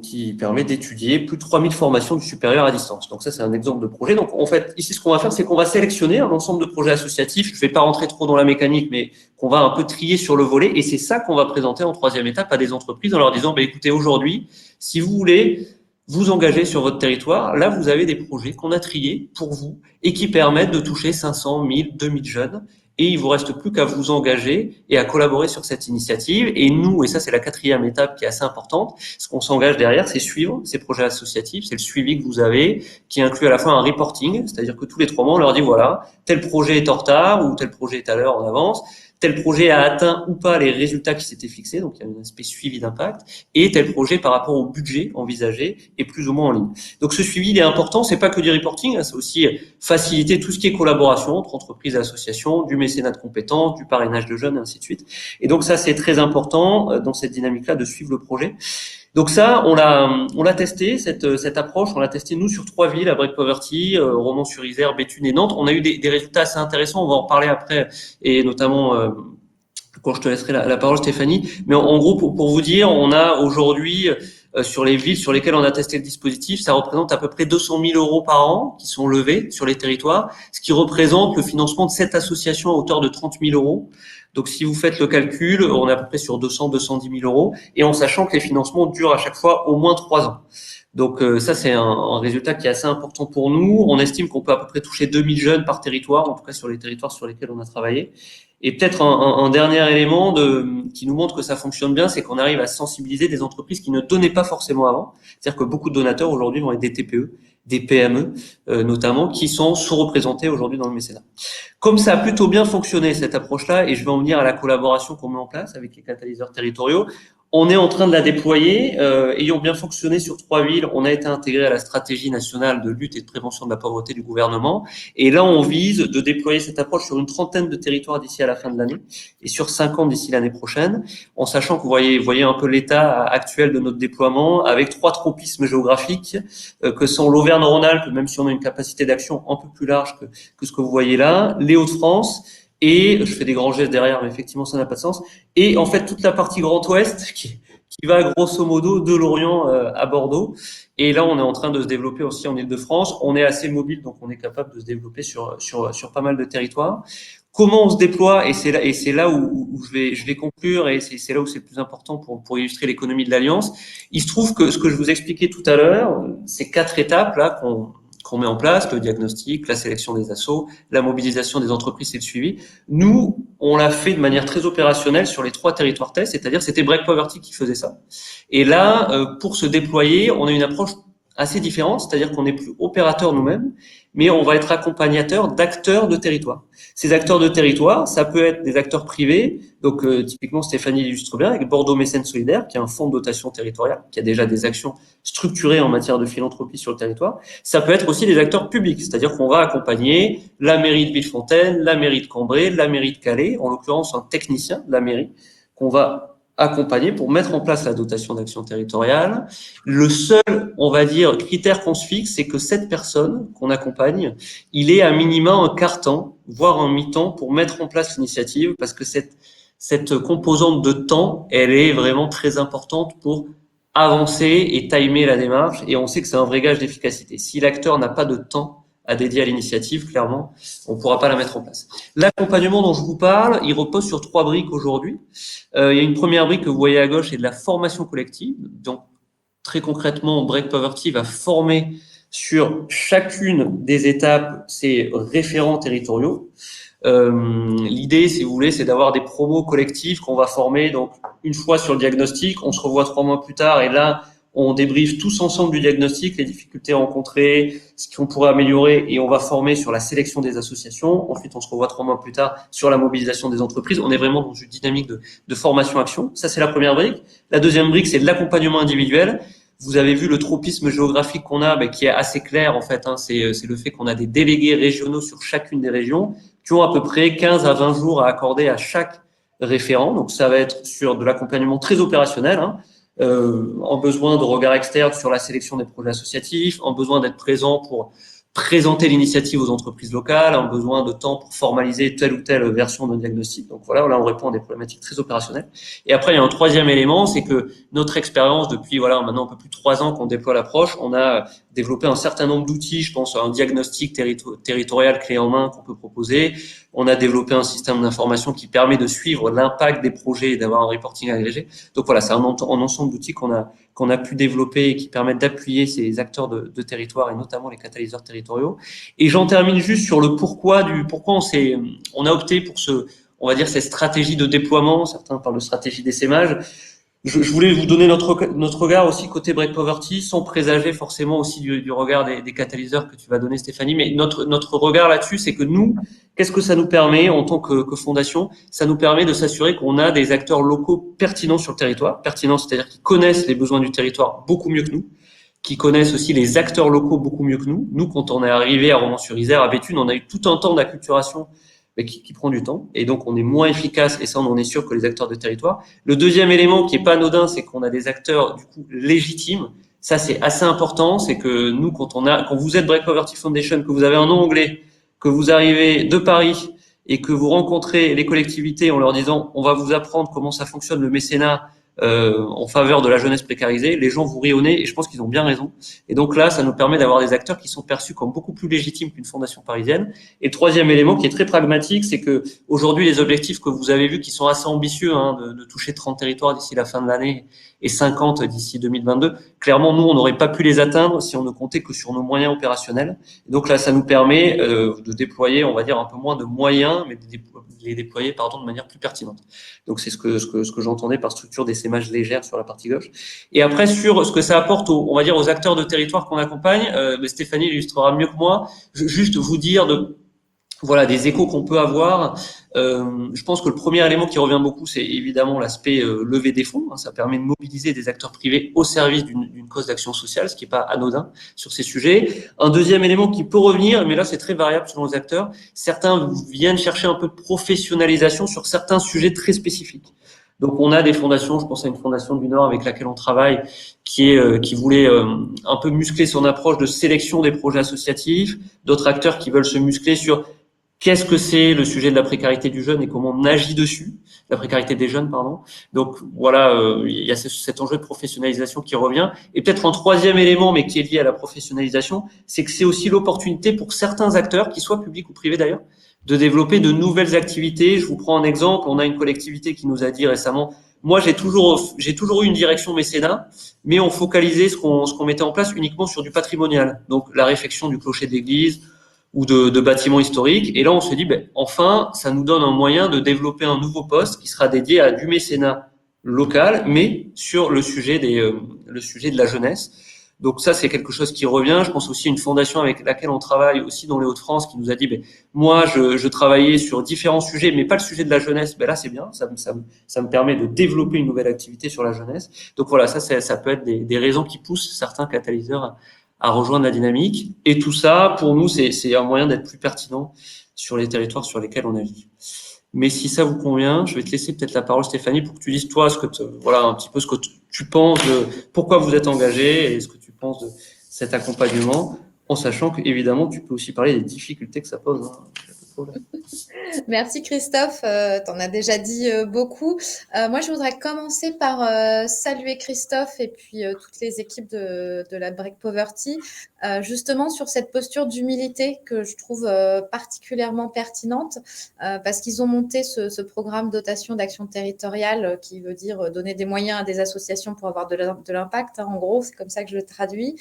qui permet d'étudier plus de 3000 formations du supérieur à distance. Donc ça, c'est un exemple de projet. Donc en fait, ici, ce qu'on va faire, c'est qu'on va sélectionner un ensemble de projets associatifs. Je ne vais pas rentrer trop dans la mécanique, mais qu'on va un peu trier sur le volet. Et c'est ça qu'on va présenter en troisième étape à des entreprises en leur disant, écoutez, aujourd'hui, si vous voulez vous engager sur votre territoire, là, vous avez des projets qu'on a triés pour vous et qui permettent de toucher 500, 1000, 2000 jeunes. Et il vous reste plus qu'à vous engager et à collaborer sur cette initiative. Et nous, et ça c'est la quatrième étape qui est assez importante, ce qu'on s'engage derrière, c'est suivre ces projets associatifs, c'est le suivi que vous avez, qui inclut à la fois un reporting, c'est-à-dire que tous les 3 mois, on leur dit voilà, tel projet est en retard ou tel projet est à l'heure en avance, tel projet a atteint ou pas les résultats qui s'étaient fixés, donc il y a un aspect suivi d'impact, et tel projet par rapport au budget envisagé est plus ou moins en ligne. Donc ce suivi, il est important, c'est pas que du reporting, c'est aussi faciliter tout ce qui est collaboration entre entreprises et associations, du mécénat de compétences, du parrainage de jeunes, et ainsi de suite. Et donc ça, c'est très important dans cette dynamique-là de suivre le projet. Donc ça, on l'a testé, cette approche, on l'a testé nous sur 3 villes, à Break Poverty, Romans-sur-Isère, Béthune et Nantes. On a eu des résultats assez intéressants, on va en reparler après, et notamment quand je te laisserai la parole, Stéphanie. Mais en gros, pour vous dire, on a aujourd'hui sur les villes sur lesquelles on a testé le dispositif, ça représente à peu près 200 000 euros par an qui sont levés sur les territoires, ce qui représente le financement de 7 associations à hauteur de 30 000 euros. Donc, si vous faites le calcul, on est à peu près sur 200-210 000 euros, et en sachant que les financements durent à chaque fois au moins 3 ans. Donc, ça, c'est un résultat qui est assez important pour nous. On estime qu'on peut à peu près toucher 2000 jeunes par territoire, en tout cas sur les territoires sur lesquels on a travaillé. Et peut-être un dernier élément qui nous montre que ça fonctionne bien, c'est qu'on arrive à sensibiliser des entreprises qui ne donnaient pas forcément avant. C'est-à-dire que beaucoup de donateurs aujourd'hui vont être des TPE, des PME notamment, qui sont sous-représentés aujourd'hui dans le mécénat. Comme ça a plutôt bien fonctionné cette approche-là, et je vais en venir à la collaboration qu'on met en place avec les catalyseurs territoriaux, on est en train de la déployer. Ayant bien fonctionné sur 3 villes, on a été intégré à la stratégie nationale de lutte et de prévention de la pauvreté du gouvernement. Et là, on vise de déployer cette approche sur une trentaine de territoires d'ici à la fin de l'année et sur 50 d'ici l'année prochaine, en sachant que vous voyez un peu l'état actuel de notre déploiement avec 3 tropismes géographiques que sont l'Auvergne-Rhône-Alpes, même si on a une capacité d'action un peu plus large que ce que vous voyez là, les Hauts-de-France, et je fais des grands gestes derrière, mais effectivement, ça n'a pas de sens. Et en fait, toute la partie Grand Ouest qui va grosso modo de Lorient à Bordeaux. Et là, on est en train de se développer aussi en Île-de-France. On est assez mobile, donc on est capable de se développer sur pas mal de territoires. Comment on se déploie, et c'est là où je vais conclure, et c'est là où c'est le plus important pour illustrer l'économie de l'Alliance. Il se trouve que ce que je vous expliquais tout à l'heure, ces 4 étapes là qu'on met en place, le diagnostic, la sélection des assos, la mobilisation des entreprises et le suivi. Nous, on l'a fait de manière très opérationnelle sur les 3 territoires tests, c'est-à-dire c'était Break Poverty qui faisait ça. Et là, pour se déployer, on a une approche assez différente, c'est-à-dire qu'on n'est plus opérateur nous-mêmes, mais on va être accompagnateur d'acteurs de territoire. Ces acteurs de territoire, ça peut être des acteurs privés, donc typiquement Stéphanie l'illustre bien avec Bordeaux Mécène Solidaire, qui est un fonds de dotation territoriale, qui a déjà des actions structurées en matière de philanthropie sur le territoire. Ça peut être aussi des acteurs publics, c'est-à-dire qu'on va accompagner la mairie de Villefontaine, la mairie de Cambrai, la mairie de Calais, en l'occurrence un technicien de la mairie, qu'on va accompagner pour mettre en place la dotation d'action territoriale. Le seul, on va dire, critère qu'on se fixe, c'est que cette personne qu'on accompagne, il est à minima un quart-temps, voire un mi-temps pour mettre en place l'initiative, parce que cette composante de temps, elle est vraiment très importante pour avancer et timer la démarche, et on sait que c'est un vrai gage d'efficacité. Si l'acteur n'a pas de temps à dédier à l'initiative, clairement, on ne pourra pas la mettre en place. L'accompagnement dont je vous parle, il repose sur 3 briques aujourd'hui. Il y a une première brique que vous voyez à gauche, c'est de la formation collective. Donc, très concrètement, Break Poverty va former sur chacune des étapes ses référents territoriaux. L'idée, si vous voulez, c'est d'avoir des promos collectifs qu'on va former. Donc, une fois sur le diagnostic, on se revoit 3 mois plus tard, et là, on débriefe tous ensemble du diagnostic, les difficultés rencontrées, ce qu'on pourrait améliorer, et on va former sur la sélection des associations. Ensuite, on se revoit 3 mois plus tard sur la mobilisation des entreprises. On est vraiment dans une dynamique de formation-action. Ça, c'est la première brique. La deuxième brique, c'est de l'accompagnement individuel. Vous avez vu le tropisme géographique qu'on a, qui est assez clair en fait. C'est le fait qu'on a des délégués régionaux sur chacune des régions qui ont à peu près 15 à 20 jours à accorder à chaque référent. Donc, ça va être sur de l'accompagnement très opérationnel, en besoin de regard externe sur la sélection des projets associatifs, en besoin d'être présent pour présenter l'initiative aux entreprises locales, en besoin de temps pour formaliser telle ou telle version d'un diagnostic. Donc voilà, là on répond à des problématiques très opérationnelles. Et après, il y a un troisième élément, c'est que notre expérience depuis maintenant un peu plus de 3 ans qu'on déploie l'approche, on a développé un certain nombre d'outils. Je pense à un diagnostic territorial clé en main qu'on peut proposer. On a développé un système d'information qui permet de suivre l'impact des projets et d'avoir un reporting agrégé. Donc voilà, c'est un ensemble d'outils qu'on a pu développer et qui permettent d'appuyer ces acteurs de territoire et notamment les catalyseurs territoriaux. Et j'en termine juste sur le pourquoi on a opté pour on va dire, cette stratégie de déploiement. Certains parlent de stratégie d'essaimage. Je voulais vous donner notre regard aussi côté Break Poverty, sans présager forcément aussi du regard des catalyseurs que tu vas donner, Stéphanie. Mais notre regard là-dessus, c'est que nous, qu'est-ce que ça nous permet en tant que fondation? Ça nous permet de s'assurer qu'on a des acteurs locaux pertinents sur le territoire. Pertinents, c'est-à-dire qui connaissent les besoins du territoire beaucoup mieux que nous, qui connaissent aussi les acteurs locaux beaucoup mieux que nous. Nous, quand on est arrivé à Romans-sur-Isère, à Béthune, on a eu tout un temps d'acculturation qui prend du temps, et donc on est moins efficace, et ça on en est sûr, que les acteurs de territoire. Le deuxième élément qui est pas anodin, c'est qu'on a des acteurs du coup légitimes. Ça c'est assez important, c'est que nous, quand vous êtes Break Poverty Foundation, que vous avez un nom anglais, que vous arrivez de Paris et que vous rencontrez les collectivités en leur disant on va vous apprendre comment ça fonctionne le mécénat en faveur de la jeunesse précarisée, les gens vous rient au nez, et je pense qu'ils ont bien raison. Et donc là, ça nous permet d'avoir des acteurs qui sont perçus comme beaucoup plus légitimes qu'une fondation parisienne. Et le troisième élément qui est très pragmatique, c'est que aujourd'hui, les objectifs que vous avez vus, qui sont assez ambitieux, de toucher 30 territoires d'ici la fin de l'année et 50 d'ici 2022, clairement, nous, on n'aurait pas pu les atteindre si on ne comptait que sur nos moyens opérationnels. Et donc là, ça nous permet de déployer, on va dire, un peu moins de moyens, mais de les déployer, de manière plus pertinente. Donc c'est ce que j'entendais par structure d'essaimage légère sur la partie gauche. Et après, sur ce que ça apporte aux acteurs de territoire qu'on accompagne, Stéphanie illustrera mieux que moi. Juste vous dire des échos qu'on peut avoir. Je pense que le premier élément qui revient beaucoup, c'est évidemment l'aspect levée des fonds. Ça permet de mobiliser des acteurs privés au service d'une cause d'action sociale, ce qui n'est pas anodin sur ces sujets. Un deuxième élément qui peut revenir, mais là c'est très variable selon les acteurs, certains viennent chercher un peu de professionnalisation sur certains sujets très spécifiques. Donc on a des fondations, je pense à une fondation du Nord avec laquelle on travaille, qui voulait un peu muscler son approche de sélection des projets associatifs, d'autres acteurs qui veulent se muscler sur qu'est-ce que c'est le sujet de la précarité du jeune et comment on agit dessus, la précarité des jeunes, pardon. Donc voilà, il y a cet enjeu de professionnalisation qui revient. Et peut-être un troisième élément, mais qui est lié à la professionnalisation, c'est que c'est aussi l'opportunité pour certains acteurs, qu'ils soient publics ou privés d'ailleurs, de développer de nouvelles activités. Je vous prends un exemple. On a une collectivité qui nous a dit récemment, moi j'ai toujours eu une direction mécénat, mais on focalisait ce qu'on mettait en place uniquement sur du patrimonial. Donc la réfection du clocher d'église ou de bâtiments historiques. Et là, on se dit, enfin, ça nous donne un moyen de développer un nouveau poste qui sera dédié à du mécénat local, mais sur le sujet de la jeunesse. Donc ça, c'est quelque chose qui revient. Je pense aussi à une fondation avec laquelle on travaille aussi dans les Hauts-de-France qui nous a dit, moi, je travaillais sur différents sujets, mais pas le sujet de la jeunesse. Là, c'est bien. Ça me permet de développer une nouvelle activité sur la jeunesse. Donc voilà, ça peut être des raisons qui poussent certains catalyseurs à rejoindre la dynamique. Et tout ça, pour nous, c'est un moyen d'être plus pertinent sur les territoires sur lesquels on agit. Mais si ça vous convient, je vais te laisser peut-être la parole, Stéphanie, pour que tu dises, toi, un petit peu ce que tu penses de pourquoi vous êtes engagé et ce que tu penses de cet accompagnement, en sachant qu'évidemment, tu peux aussi parler des difficultés que ça pose. Merci Christophe, t'en as déjà dit beaucoup. Moi, je voudrais commencer par saluer Christophe et puis toutes les équipes de la Break Poverty, justement sur cette posture d'humilité que je trouve particulièrement pertinente, parce qu'ils ont monté ce programme dotation d'action territoriale qui veut dire donner des moyens à des associations pour avoir de l'impact. En gros, c'est comme ça que je le traduis.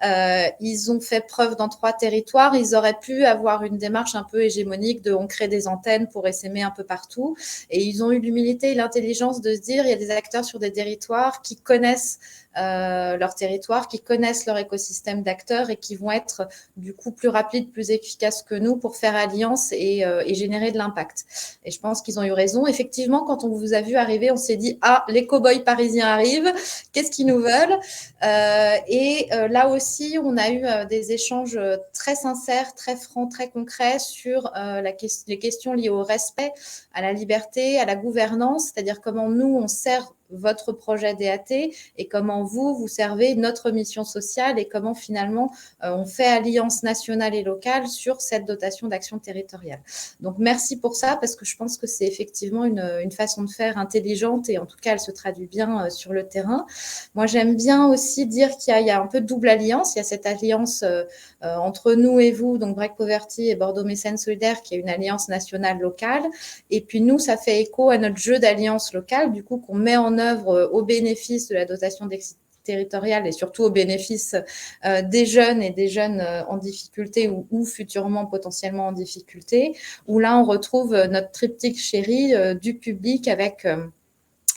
Ils ont fait preuve dans 3 territoires. Ils auraient pu avoir une démarche un peu hégémonique on crée des antennes pour essaimer un peu partout. Et ils ont eu l'humilité et l'intelligence de se dire il y a des acteurs sur des territoires qui connaissent leur territoire, qui connaissent leur écosystème d'acteurs et qui vont être du coup plus rapides, plus efficaces que nous pour faire alliance et générer de l'impact. Et je pense qu'ils ont eu raison. Effectivement, quand on vous a vu arriver, on s'est dit « Ah, les cow-boys parisiens arrivent, qu'est-ce qu'ils nous veulent ?» Là aussi, on a eu des échanges très sincères, très francs, très concrets sur les questions liées au respect, à la liberté, à la gouvernance, c'est-à-dire comment nous, on sert votre projet DAT et comment vous servez notre mission sociale et comment finalement on fait alliance nationale et locale sur cette dotation d'action territoriale. Donc merci pour ça parce que je pense que c'est effectivement une façon de faire intelligente et en tout cas elle se traduit bien sur le terrain. Moi j'aime bien aussi dire qu'il y a un peu de double alliance, il y a cette alliance entre nous et vous, donc Break Poverty et Bordeaux Mécènes Solidaires qui est une alliance nationale locale et puis nous ça fait écho à notre jeu d'alliance locale du coup qu'on met en œuvre au bénéfice de la dotation territoriale et surtout au bénéfice des jeunes et des jeunes en difficulté ou futurement potentiellement en difficulté, où là on retrouve notre triptyque chéri du public avec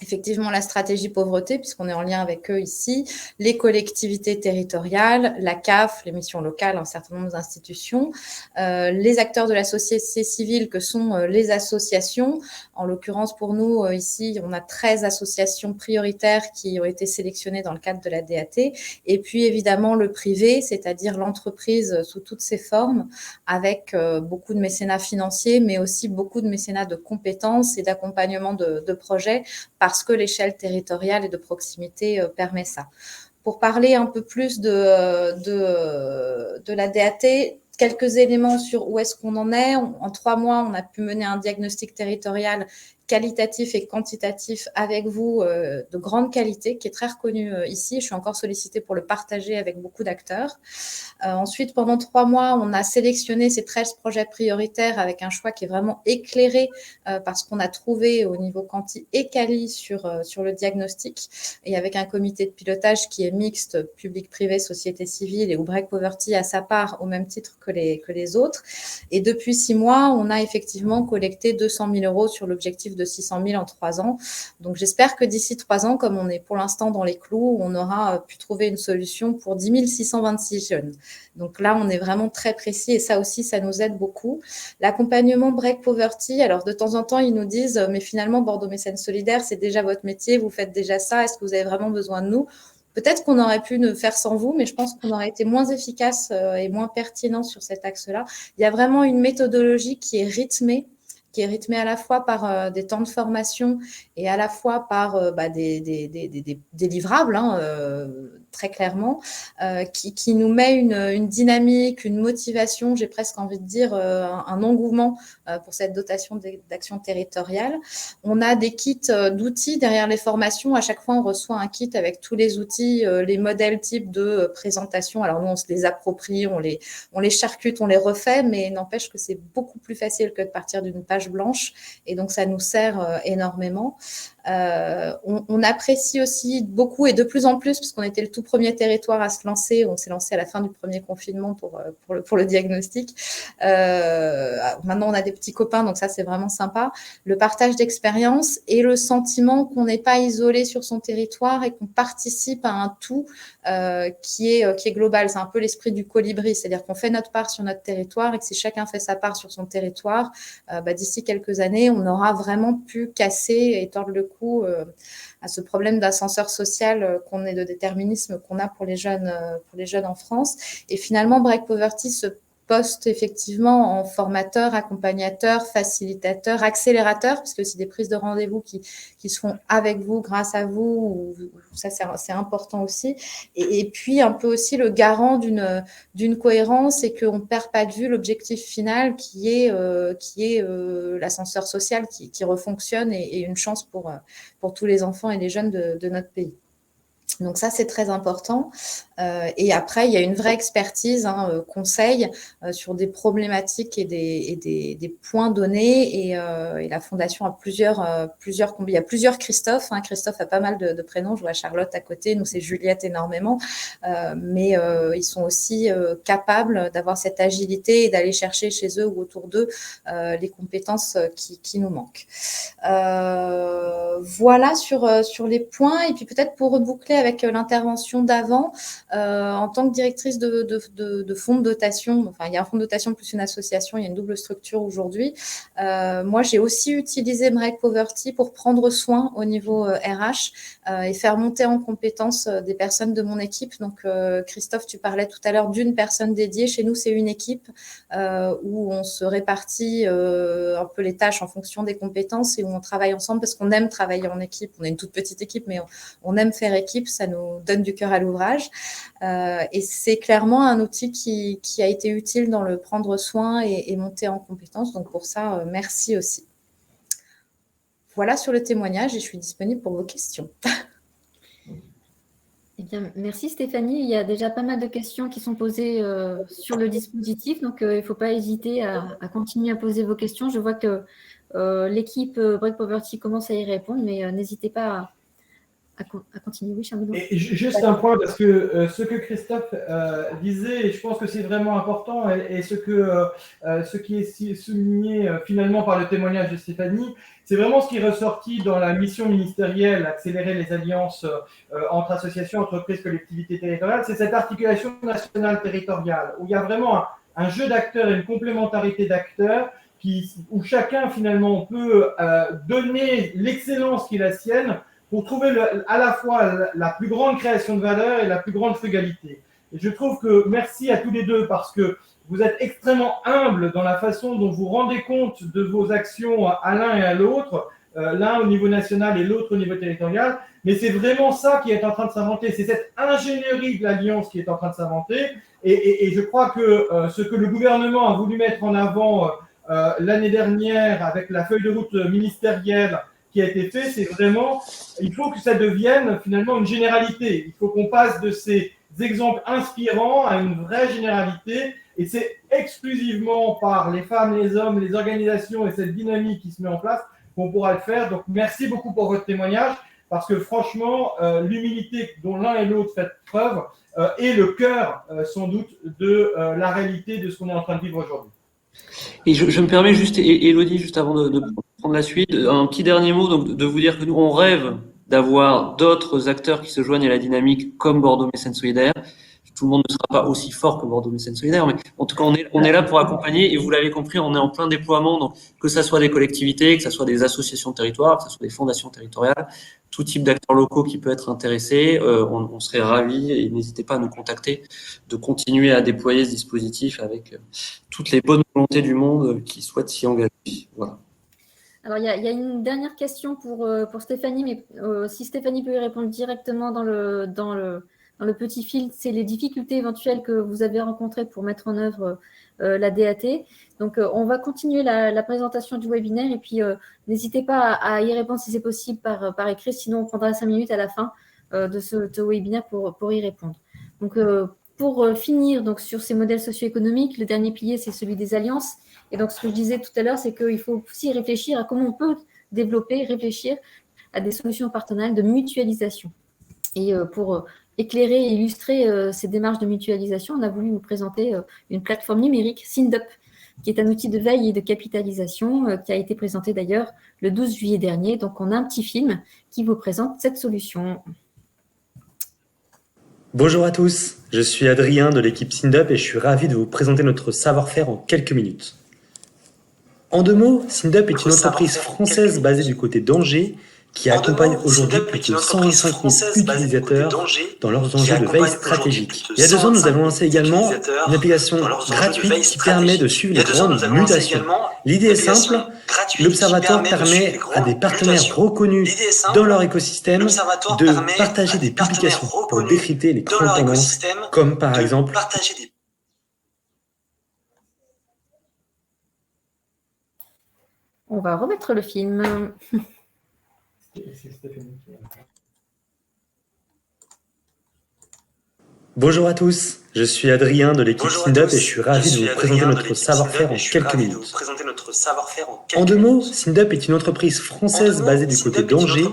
effectivement la stratégie pauvreté, puisqu'on est en lien avec eux ici, les collectivités territoriales, la CAF, les missions locales, un certain nombre d'institutions, les acteurs de la société civile que sont les associations. En l'occurrence, pour nous, ici, on a 13 associations prioritaires qui ont été sélectionnées dans le cadre de la DAT. Et puis, évidemment, le privé, c'est-à-dire l'entreprise sous toutes ses formes, avec beaucoup de mécénat financier, mais aussi beaucoup de mécénat de compétences et d'accompagnement de projets, parce que l'échelle territoriale et de proximité permet ça. Pour parler un peu plus de la DAT, quelques éléments sur où est-ce qu'on en est. En 3 mois, on a pu mener un diagnostic territorial qualitatif et quantitatif avec vous de grande qualité, qui est très reconnu ici. Je suis encore sollicitée pour le partager avec beaucoup d'acteurs. Ensuite, pendant 3 mois, on a sélectionné ces 13 projets prioritaires avec un choix qui est vraiment éclairé parce qu'on a trouvé au niveau quanti et quali sur le diagnostic et avec un comité de pilotage qui est mixte, public-privé, société civile et où Break Poverty a sa part au même titre que les autres. Et depuis 6 mois, on a effectivement collecté 200 000 € sur l'objectif de 600 000 en 3 ans. Donc, j'espère que d'ici 3 ans, comme on est pour l'instant dans les clous, on aura pu trouver une solution pour 10 626 jeunes. Donc là, on est vraiment très précis et ça aussi, ça nous aide beaucoup. L'accompagnement Break Poverty, alors de temps en temps, ils nous disent « mais finalement, Bordeaux Mécènes Solidaires, c'est déjà votre métier, vous faites déjà ça, est-ce que vous avez vraiment besoin de nous ?» Peut-être qu'on aurait pu le faire sans vous, mais je pense qu'on aurait été moins efficace et moins pertinent sur cet axe-là. Il y a vraiment une méthodologie qui est rythmée à la fois par des temps de formation et à la fois par des livrables, très clairement, qui nous met une dynamique, une motivation, j'ai presque envie de dire un engouement pour cette dotation d'action territoriale. On a des kits d'outils derrière les formations. À chaque fois, on reçoit un kit avec tous les outils, les modèles types de présentation. Alors nous, on se les approprie, on les charcute, on les refait, mais n'empêche que c'est beaucoup plus facile que de partir d'une page blanche et donc ça nous sert énormément. On apprécie aussi beaucoup et de plus en plus, puisqu'on était le tout premier territoire à se lancer, on s'est lancé à la fin du premier confinement pour le diagnostic. Maintenant, on a des petits copains, donc ça, c'est vraiment sympa. Le partage d'expérience et le sentiment qu'on n'est pas isolé sur son territoire et qu'on participe à un tout qui est global. C'est un peu l'esprit du colibri, c'est-à-dire qu'on fait notre part sur notre territoire et que si chacun fait sa part sur son territoire, d'ici quelques années, on aura vraiment pu casser et tordre le cou à ce problème d'ascenseur social qu'on est de déterminisme qu'on a pour les jeunes en France. Et finalement, Break Poverty se poste effectivement en formateur, accompagnateur, facilitateur, accélérateur, parce que c'est des prises de rendez-vous qui se font avec vous, grâce à vous, ça c'est important aussi. Et puis un peu aussi le garant d'une cohérence et qu'on ne perd pas de vue l'objectif final qui est l'ascenseur social qui refonctionne et une chance pour tous les enfants et les jeunes de notre pays. Donc ça, c'est très important. Et après, il y a une vraie expertise, conseil sur des problématiques et des points donnés. Et la Fondation a il y a plusieurs Christophe. Christophe a pas mal de prénoms. Je vois Charlotte à côté. Nous, c'est Juliette énormément. Mais ils sont aussi capables d'avoir cette agilité et d'aller chercher chez eux ou autour d'eux les compétences qui nous manquent. Voilà sur les points. Et puis peut-être pour reboucler avec l'intervention d'avant, en tant que directrice de fonds de dotation, enfin il y a un fonds de dotation plus une association, il y a une double structure aujourd'hui. Moi, j'ai aussi utilisé Break Poverty pour prendre soin au niveau RH et faire monter en compétence des personnes de mon équipe. Donc Christophe, tu parlais tout à l'heure d'une personne dédiée. Chez nous, c'est une équipe où on se répartit un peu les tâches en fonction des compétences et où on travaille ensemble parce qu'on aime travailler en équipe. On est une toute petite équipe, mais on aime faire équipe. Ça nous donne du cœur à l'ouvrage. Et c'est clairement un outil qui a été utile dans le prendre soin et monter en compétences. Donc pour ça, merci aussi. Voilà sur le témoignage et je suis disponible pour vos questions. Eh bien, merci Stéphanie. Il y a déjà pas mal de questions qui sont posées sur le dispositif, donc il ne faut pas hésiter à continuer à poser vos questions. Je vois que l'équipe Break Poverty commence à y répondre, mais n'hésitez pas à continuer. Oui, Charles. Et juste un point, parce que ce que Christophe disait, et je pense que c'est vraiment important, et ce qui est souligné finalement par le témoignage de Stéphanie, c'est vraiment ce qui est ressorti dans la mission ministérielle, accélérer les alliances entre associations, entreprises, collectivités territoriales, c'est cette articulation nationale territoriale, où il y a vraiment un jeu d'acteurs et une complémentarité d'acteurs où chacun finalement peut donner l'excellence qui est la sienne pour trouver à la fois la plus grande création de valeur et la plus grande frugalité. Et je trouve que merci à tous les deux parce que vous êtes extrêmement humbles dans la façon dont vous rendez compte de vos actions à l'un et à l'autre, l'un au niveau national et l'autre au niveau territorial. Mais c'est vraiment ça qui est en train de s'inventer. C'est cette ingénierie de l'alliance qui est en train de s'inventer. Et je crois que ce que le gouvernement a voulu mettre en avant l'année dernière avec la feuille de route ministérielle qui a été fait, c'est vraiment, il faut que ça devienne finalement une généralité. Il faut qu'on passe de ces exemples inspirants à une vraie généralité. Et c'est exclusivement par les femmes, les hommes, les organisations et cette dynamique qui se met en place qu'on pourra le faire. Donc, merci beaucoup pour votre témoignage, parce que franchement, l'humilité dont l'un et l'autre fait preuve est le cœur, sans doute, de la réalité de ce qu'on est en train de vivre aujourd'hui. Et je me permets juste, Élodie, juste avant de prendre la suite, un petit dernier mot, donc de vous dire que nous, on rêve d'avoir d'autres acteurs qui se joignent à la dynamique comme Bordeaux Mécènes Solidaires. Tout le monde ne sera pas aussi fort que Bordeaux Mécènes Solidaires, mais en tout cas, on est là pour accompagner, et vous l'avez compris, on est en plein déploiement, donc que ça soit des collectivités, que ça soit des associations de territoire, que ça soit des fondations territoriales, tout type d'acteurs locaux qui peut être intéressé, on serait ravis, et n'hésitez pas à nous contacter, de continuer à déployer ce dispositif avec toutes les bonnes volontés du monde qui souhaitent s'y engager. Voilà. Alors, il y a une dernière question pour Stéphanie, mais si Stéphanie peut y répondre directement dans le petit fil, c'est les difficultés éventuelles que vous avez rencontrées pour mettre en œuvre la DAT. Donc, on va continuer la présentation du webinaire et puis n'hésitez pas à y répondre si c'est possible par écrit, sinon on prendra 5 minutes à la fin de ce webinaire pour y répondre. Donc, pour finir donc, sur ces modèles socio-économiques, le dernier pilier, c'est celui des alliances. Et donc, ce que je disais tout à l'heure, c'est qu'il faut aussi réfléchir à comment on peut réfléchir à des solutions partenariales de mutualisation. Et pour éclairer et illustrer ces démarches de mutualisation, on a voulu vous présenter une plateforme numérique, SINDUP, qui est un outil de veille et de capitalisation qui a été présenté d'ailleurs le 12 juillet dernier. Donc, on a un petit film qui vous présente cette solution. Bonjour à tous, je suis Adrien de l'équipe SINDUP et je suis ravi de vous présenter notre savoir-faire en quelques minutes. En 2 mots, SINDUP est une entreprise française basée du côté d'Angers qui accompagne aujourd'hui plus de 125 000 utilisateurs dans leurs enjeux de veille stratégique. Il y a 2 ans, nous avons lancé également une application gratuite qui permet de suivre les grandes mutations. L'idée est simple, l'Observatoire permet à des partenaires reconnus dans leur écosystème de partager des publications pour décrypter les grandes tendances, comme par exemple On va remettre le film. Bonjour à tous, je suis Adrien de l'équipe SynDup et je suis ravi de vous présenter notre savoir-faire en quelques minutes. En 2 mots, SynDup est une entreprise française basée du côté d'Angers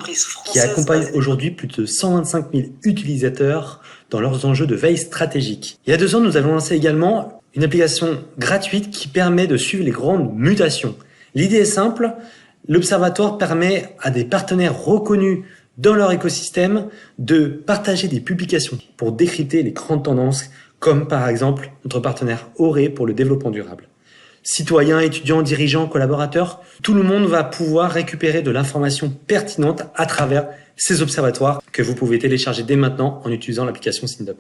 qui accompagne aujourd'hui plus de 125 000 utilisateurs dans leurs enjeux de veille stratégique. Il y a 2 ans, nous avons lancé également une application gratuite qui permet de suivre les grandes mutations. L'idée est simple, l'Observatoire permet à des partenaires reconnus dans leur écosystème de partager des publications pour décrypter les grandes tendances, comme par exemple notre partenaire Auré pour le développement durable. Citoyens, étudiants, dirigeants, collaborateurs, tout le monde va pouvoir récupérer de l'information pertinente à travers ces observatoires que vous pouvez télécharger dès maintenant en utilisant l'application SynDup.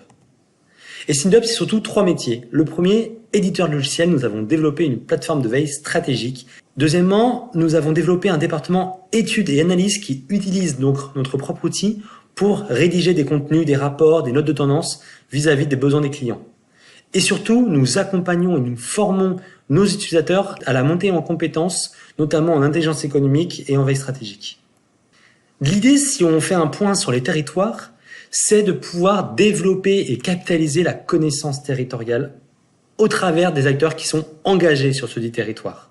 Et SynDup, c'est surtout 3 métiers. Le premier, éditeur de logiciels, nous avons développé une plateforme de veille stratégique. Deuxièmement, nous avons développé un département études et analyses qui utilise donc notre propre outil pour rédiger des contenus, des rapports, des notes de tendance vis-à-vis des besoins des clients. Et surtout, nous accompagnons et nous formons nos utilisateurs à la montée en compétences, notamment en intelligence économique et en veille stratégique. L'idée, si on fait un point sur les territoires, c'est de pouvoir développer et capitaliser la connaissance territoriale au travers des acteurs qui sont engagés sur ce dit territoire.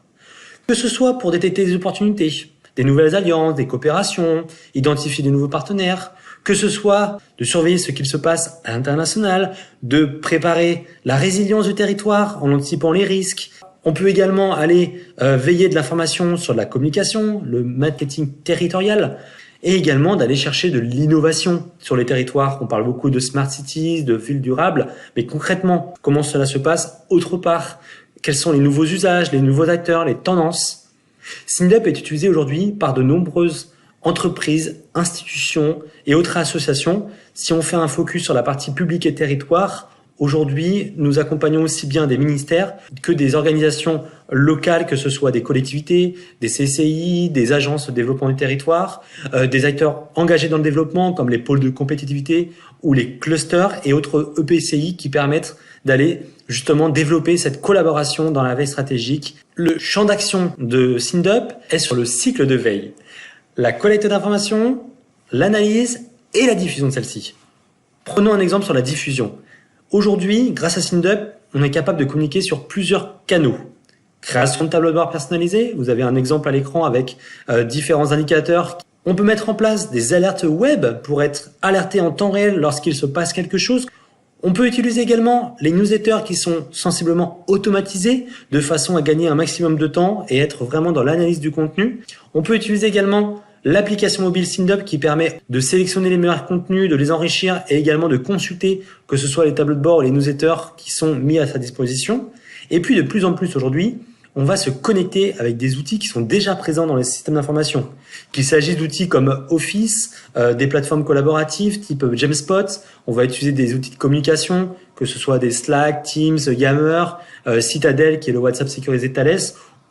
Que ce soit pour détecter des opportunités, des nouvelles alliances, des coopérations, identifier de nouveaux partenaires, que ce soit de surveiller ce qu'il se passe à l'international, de préparer la résilience du territoire en anticipant les risques. On peut également aller veiller de l'information sur la communication, le marketing territorial, et également d'aller chercher de l'innovation sur les territoires. On parle beaucoup de smart cities, de villes durables, mais concrètement, comment cela se passe autre part? Quels sont les nouveaux usages, les nouveaux acteurs, les tendances? SynDup est utilisé aujourd'hui par de nombreuses entreprises, institutions et autres associations. Si on fait un focus sur la partie publique et territoire, aujourd'hui, nous accompagnons aussi bien des ministères que des organisations locales, que ce soit des collectivités, des CCI, des agences de développement du territoire, des acteurs engagés dans le développement comme les pôles de compétitivité ou les clusters et autres EPCI qui permettent d'aller justement développer cette collaboration dans la veille stratégique. Le champ d'action de SynDup est sur le cycle de veille. La collecte d'informations, l'analyse et la diffusion de celle-ci. Prenons un exemple sur la diffusion. Aujourd'hui, grâce à SynDup, on est capable de communiquer sur plusieurs canaux. Création de tableaux de bord personnalisés, vous avez un exemple à l'écran avec différents indicateurs. On peut mettre en place des alertes web pour être alerté en temps réel lorsqu'il se passe quelque chose. On peut utiliser également les newsletters qui sont sensiblement automatisés de façon à gagner un maximum de temps et être vraiment dans l'analyse du contenu. On peut utiliser également l'application mobile SynDup qui permet de sélectionner les meilleurs contenus, de les enrichir et également de consulter que ce soit les tableaux de bord ou les newsletters qui sont mis à sa disposition. Et puis de plus en plus aujourd'hui, on va se connecter avec des outils qui sont déjà présents dans les systèmes d'information. Qu'il s'agisse d'outils comme Office, des plateformes collaboratives type Jamspot, on va utiliser des outils de communication, que ce soit des Slack, Teams, Yammer, Citadel qui est le WhatsApp sécurisé de Thales,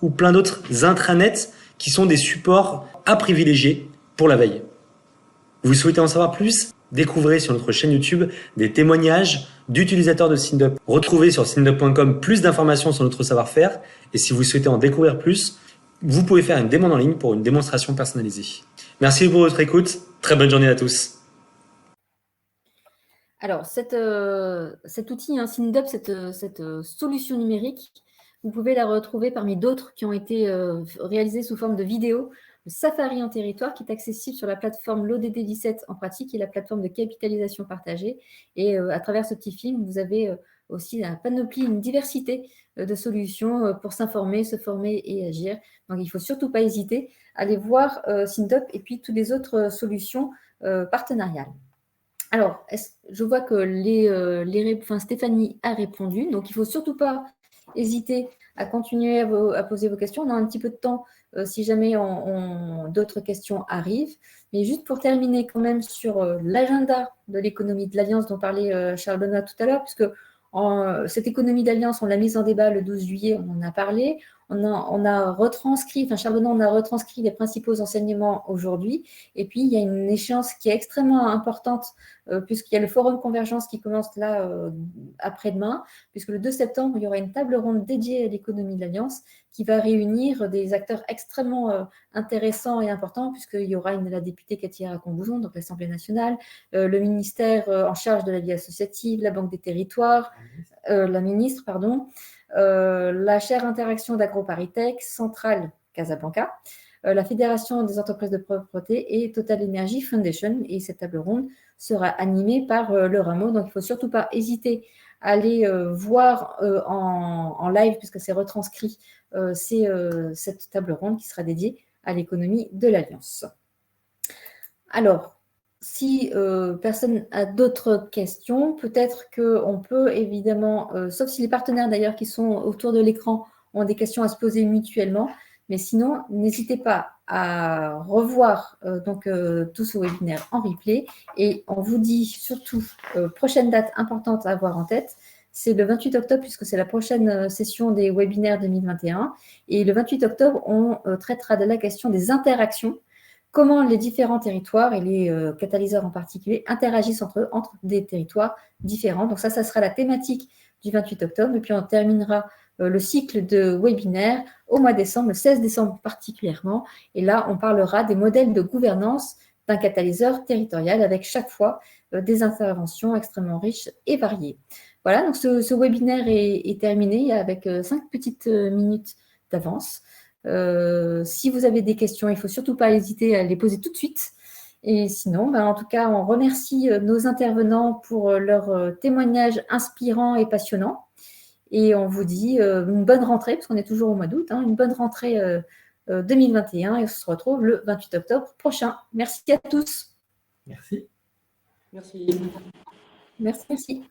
ou plein d'autres intranets qui sont des supports à privilégier pour la veille. Vous souhaitez en savoir plus? Découvrez sur notre chaîne YouTube des témoignages d'utilisateurs de SynDup. Retrouvez sur syndup.com plus d'informations sur notre savoir-faire et si vous souhaitez en découvrir plus, vous pouvez faire une demande en ligne pour une démonstration personnalisée. Merci pour votre écoute. Très bonne journée à tous. Alors, cet outil, SynDup, cette solution numérique, vous pouvez la retrouver parmi d'autres qui ont été réalisées sous forme de vidéos. Le Safari en territoire qui est accessible sur la plateforme l'ODD17 en pratique, qui est la plateforme de capitalisation partagée. Et à travers ce petit film, vous avez aussi un panoplie, une diversité de solutions pour s'informer, se former et agir. Donc, il ne faut surtout pas hésiter à aller voir SynDup et puis toutes les autres solutions partenariales. Alors, je vois que Stéphanie a répondu, donc il ne faut surtout pas hésiter à continuer à poser vos questions. On a un petit peu de temps si jamais d'autres questions arrivent. Mais juste pour terminer quand même sur l'agenda de l'économie de l'Alliance dont parlait Charles Benoît tout à l'heure, puisque cette économie d'Alliance, on l'a mise en débat le 12 juillet, on en a parlé. on a retranscrit, enfin Charles Bonnet, on a retranscrit les principaux enseignements aujourd'hui. Et puis, il y a une échéance qui est extrêmement importante, puisqu'il y a le forum Convergence qui commence là après-demain, puisque le 2 septembre, il y aura une table ronde dédiée à l'économie de l'Alliance qui va réunir des acteurs extrêmement intéressants et importants, puisqu'il y aura la députée Cathy Raconbouzon, donc l'Assemblée nationale, le ministère en charge de la vie associative, la Banque des territoires, la ministre, pardon, la chaire interaction d'AgroParisTech, Centrale Casablanca, la Fédération des entreprises de propreté et Total Energy Foundation. Et cette table ronde sera animée par le Rameau. Donc, il ne faut surtout pas hésiter à aller voir en live, puisque c'est retranscrit, cette table ronde qui sera dédiée à l'économie de l'Alliance. Alors, si personne n'a d'autres questions, peut-être qu'on peut évidemment, sauf si les partenaires d'ailleurs qui sont autour de l'écran ont des questions à se poser mutuellement, mais sinon, n'hésitez pas à revoir tout ce webinaire en replay. Et on vous dit surtout, prochaine date importante à avoir en tête, c'est le 28 octobre, puisque c'est la prochaine session des webinaires 2021. Et le 28 octobre, on traitera de la question des interactions, comment les différents territoires et les catalyseurs en particulier interagissent entre eux, entre des territoires différents. Donc ça sera la thématique du 28 octobre. Et puis on terminera le cycle de webinaires au mois de décembre, le 16 décembre particulièrement. Et là, on parlera des modèles de gouvernance d'un catalyseur territorial avec chaque fois des interventions extrêmement riches et variées. Voilà, donc ce webinaire est terminé avec 5 petites minutes d'avance. Si vous avez des questions, il ne faut surtout pas hésiter à les poser tout de suite. Et sinon, en tout cas, on remercie nos intervenants pour leur témoignage inspirant et passionnant. Et on vous dit une bonne rentrée, parce qu'on est toujours au mois d'août, une bonne rentrée 2021, et on se retrouve le 28 octobre prochain. Merci à tous. Merci. Merci. Merci.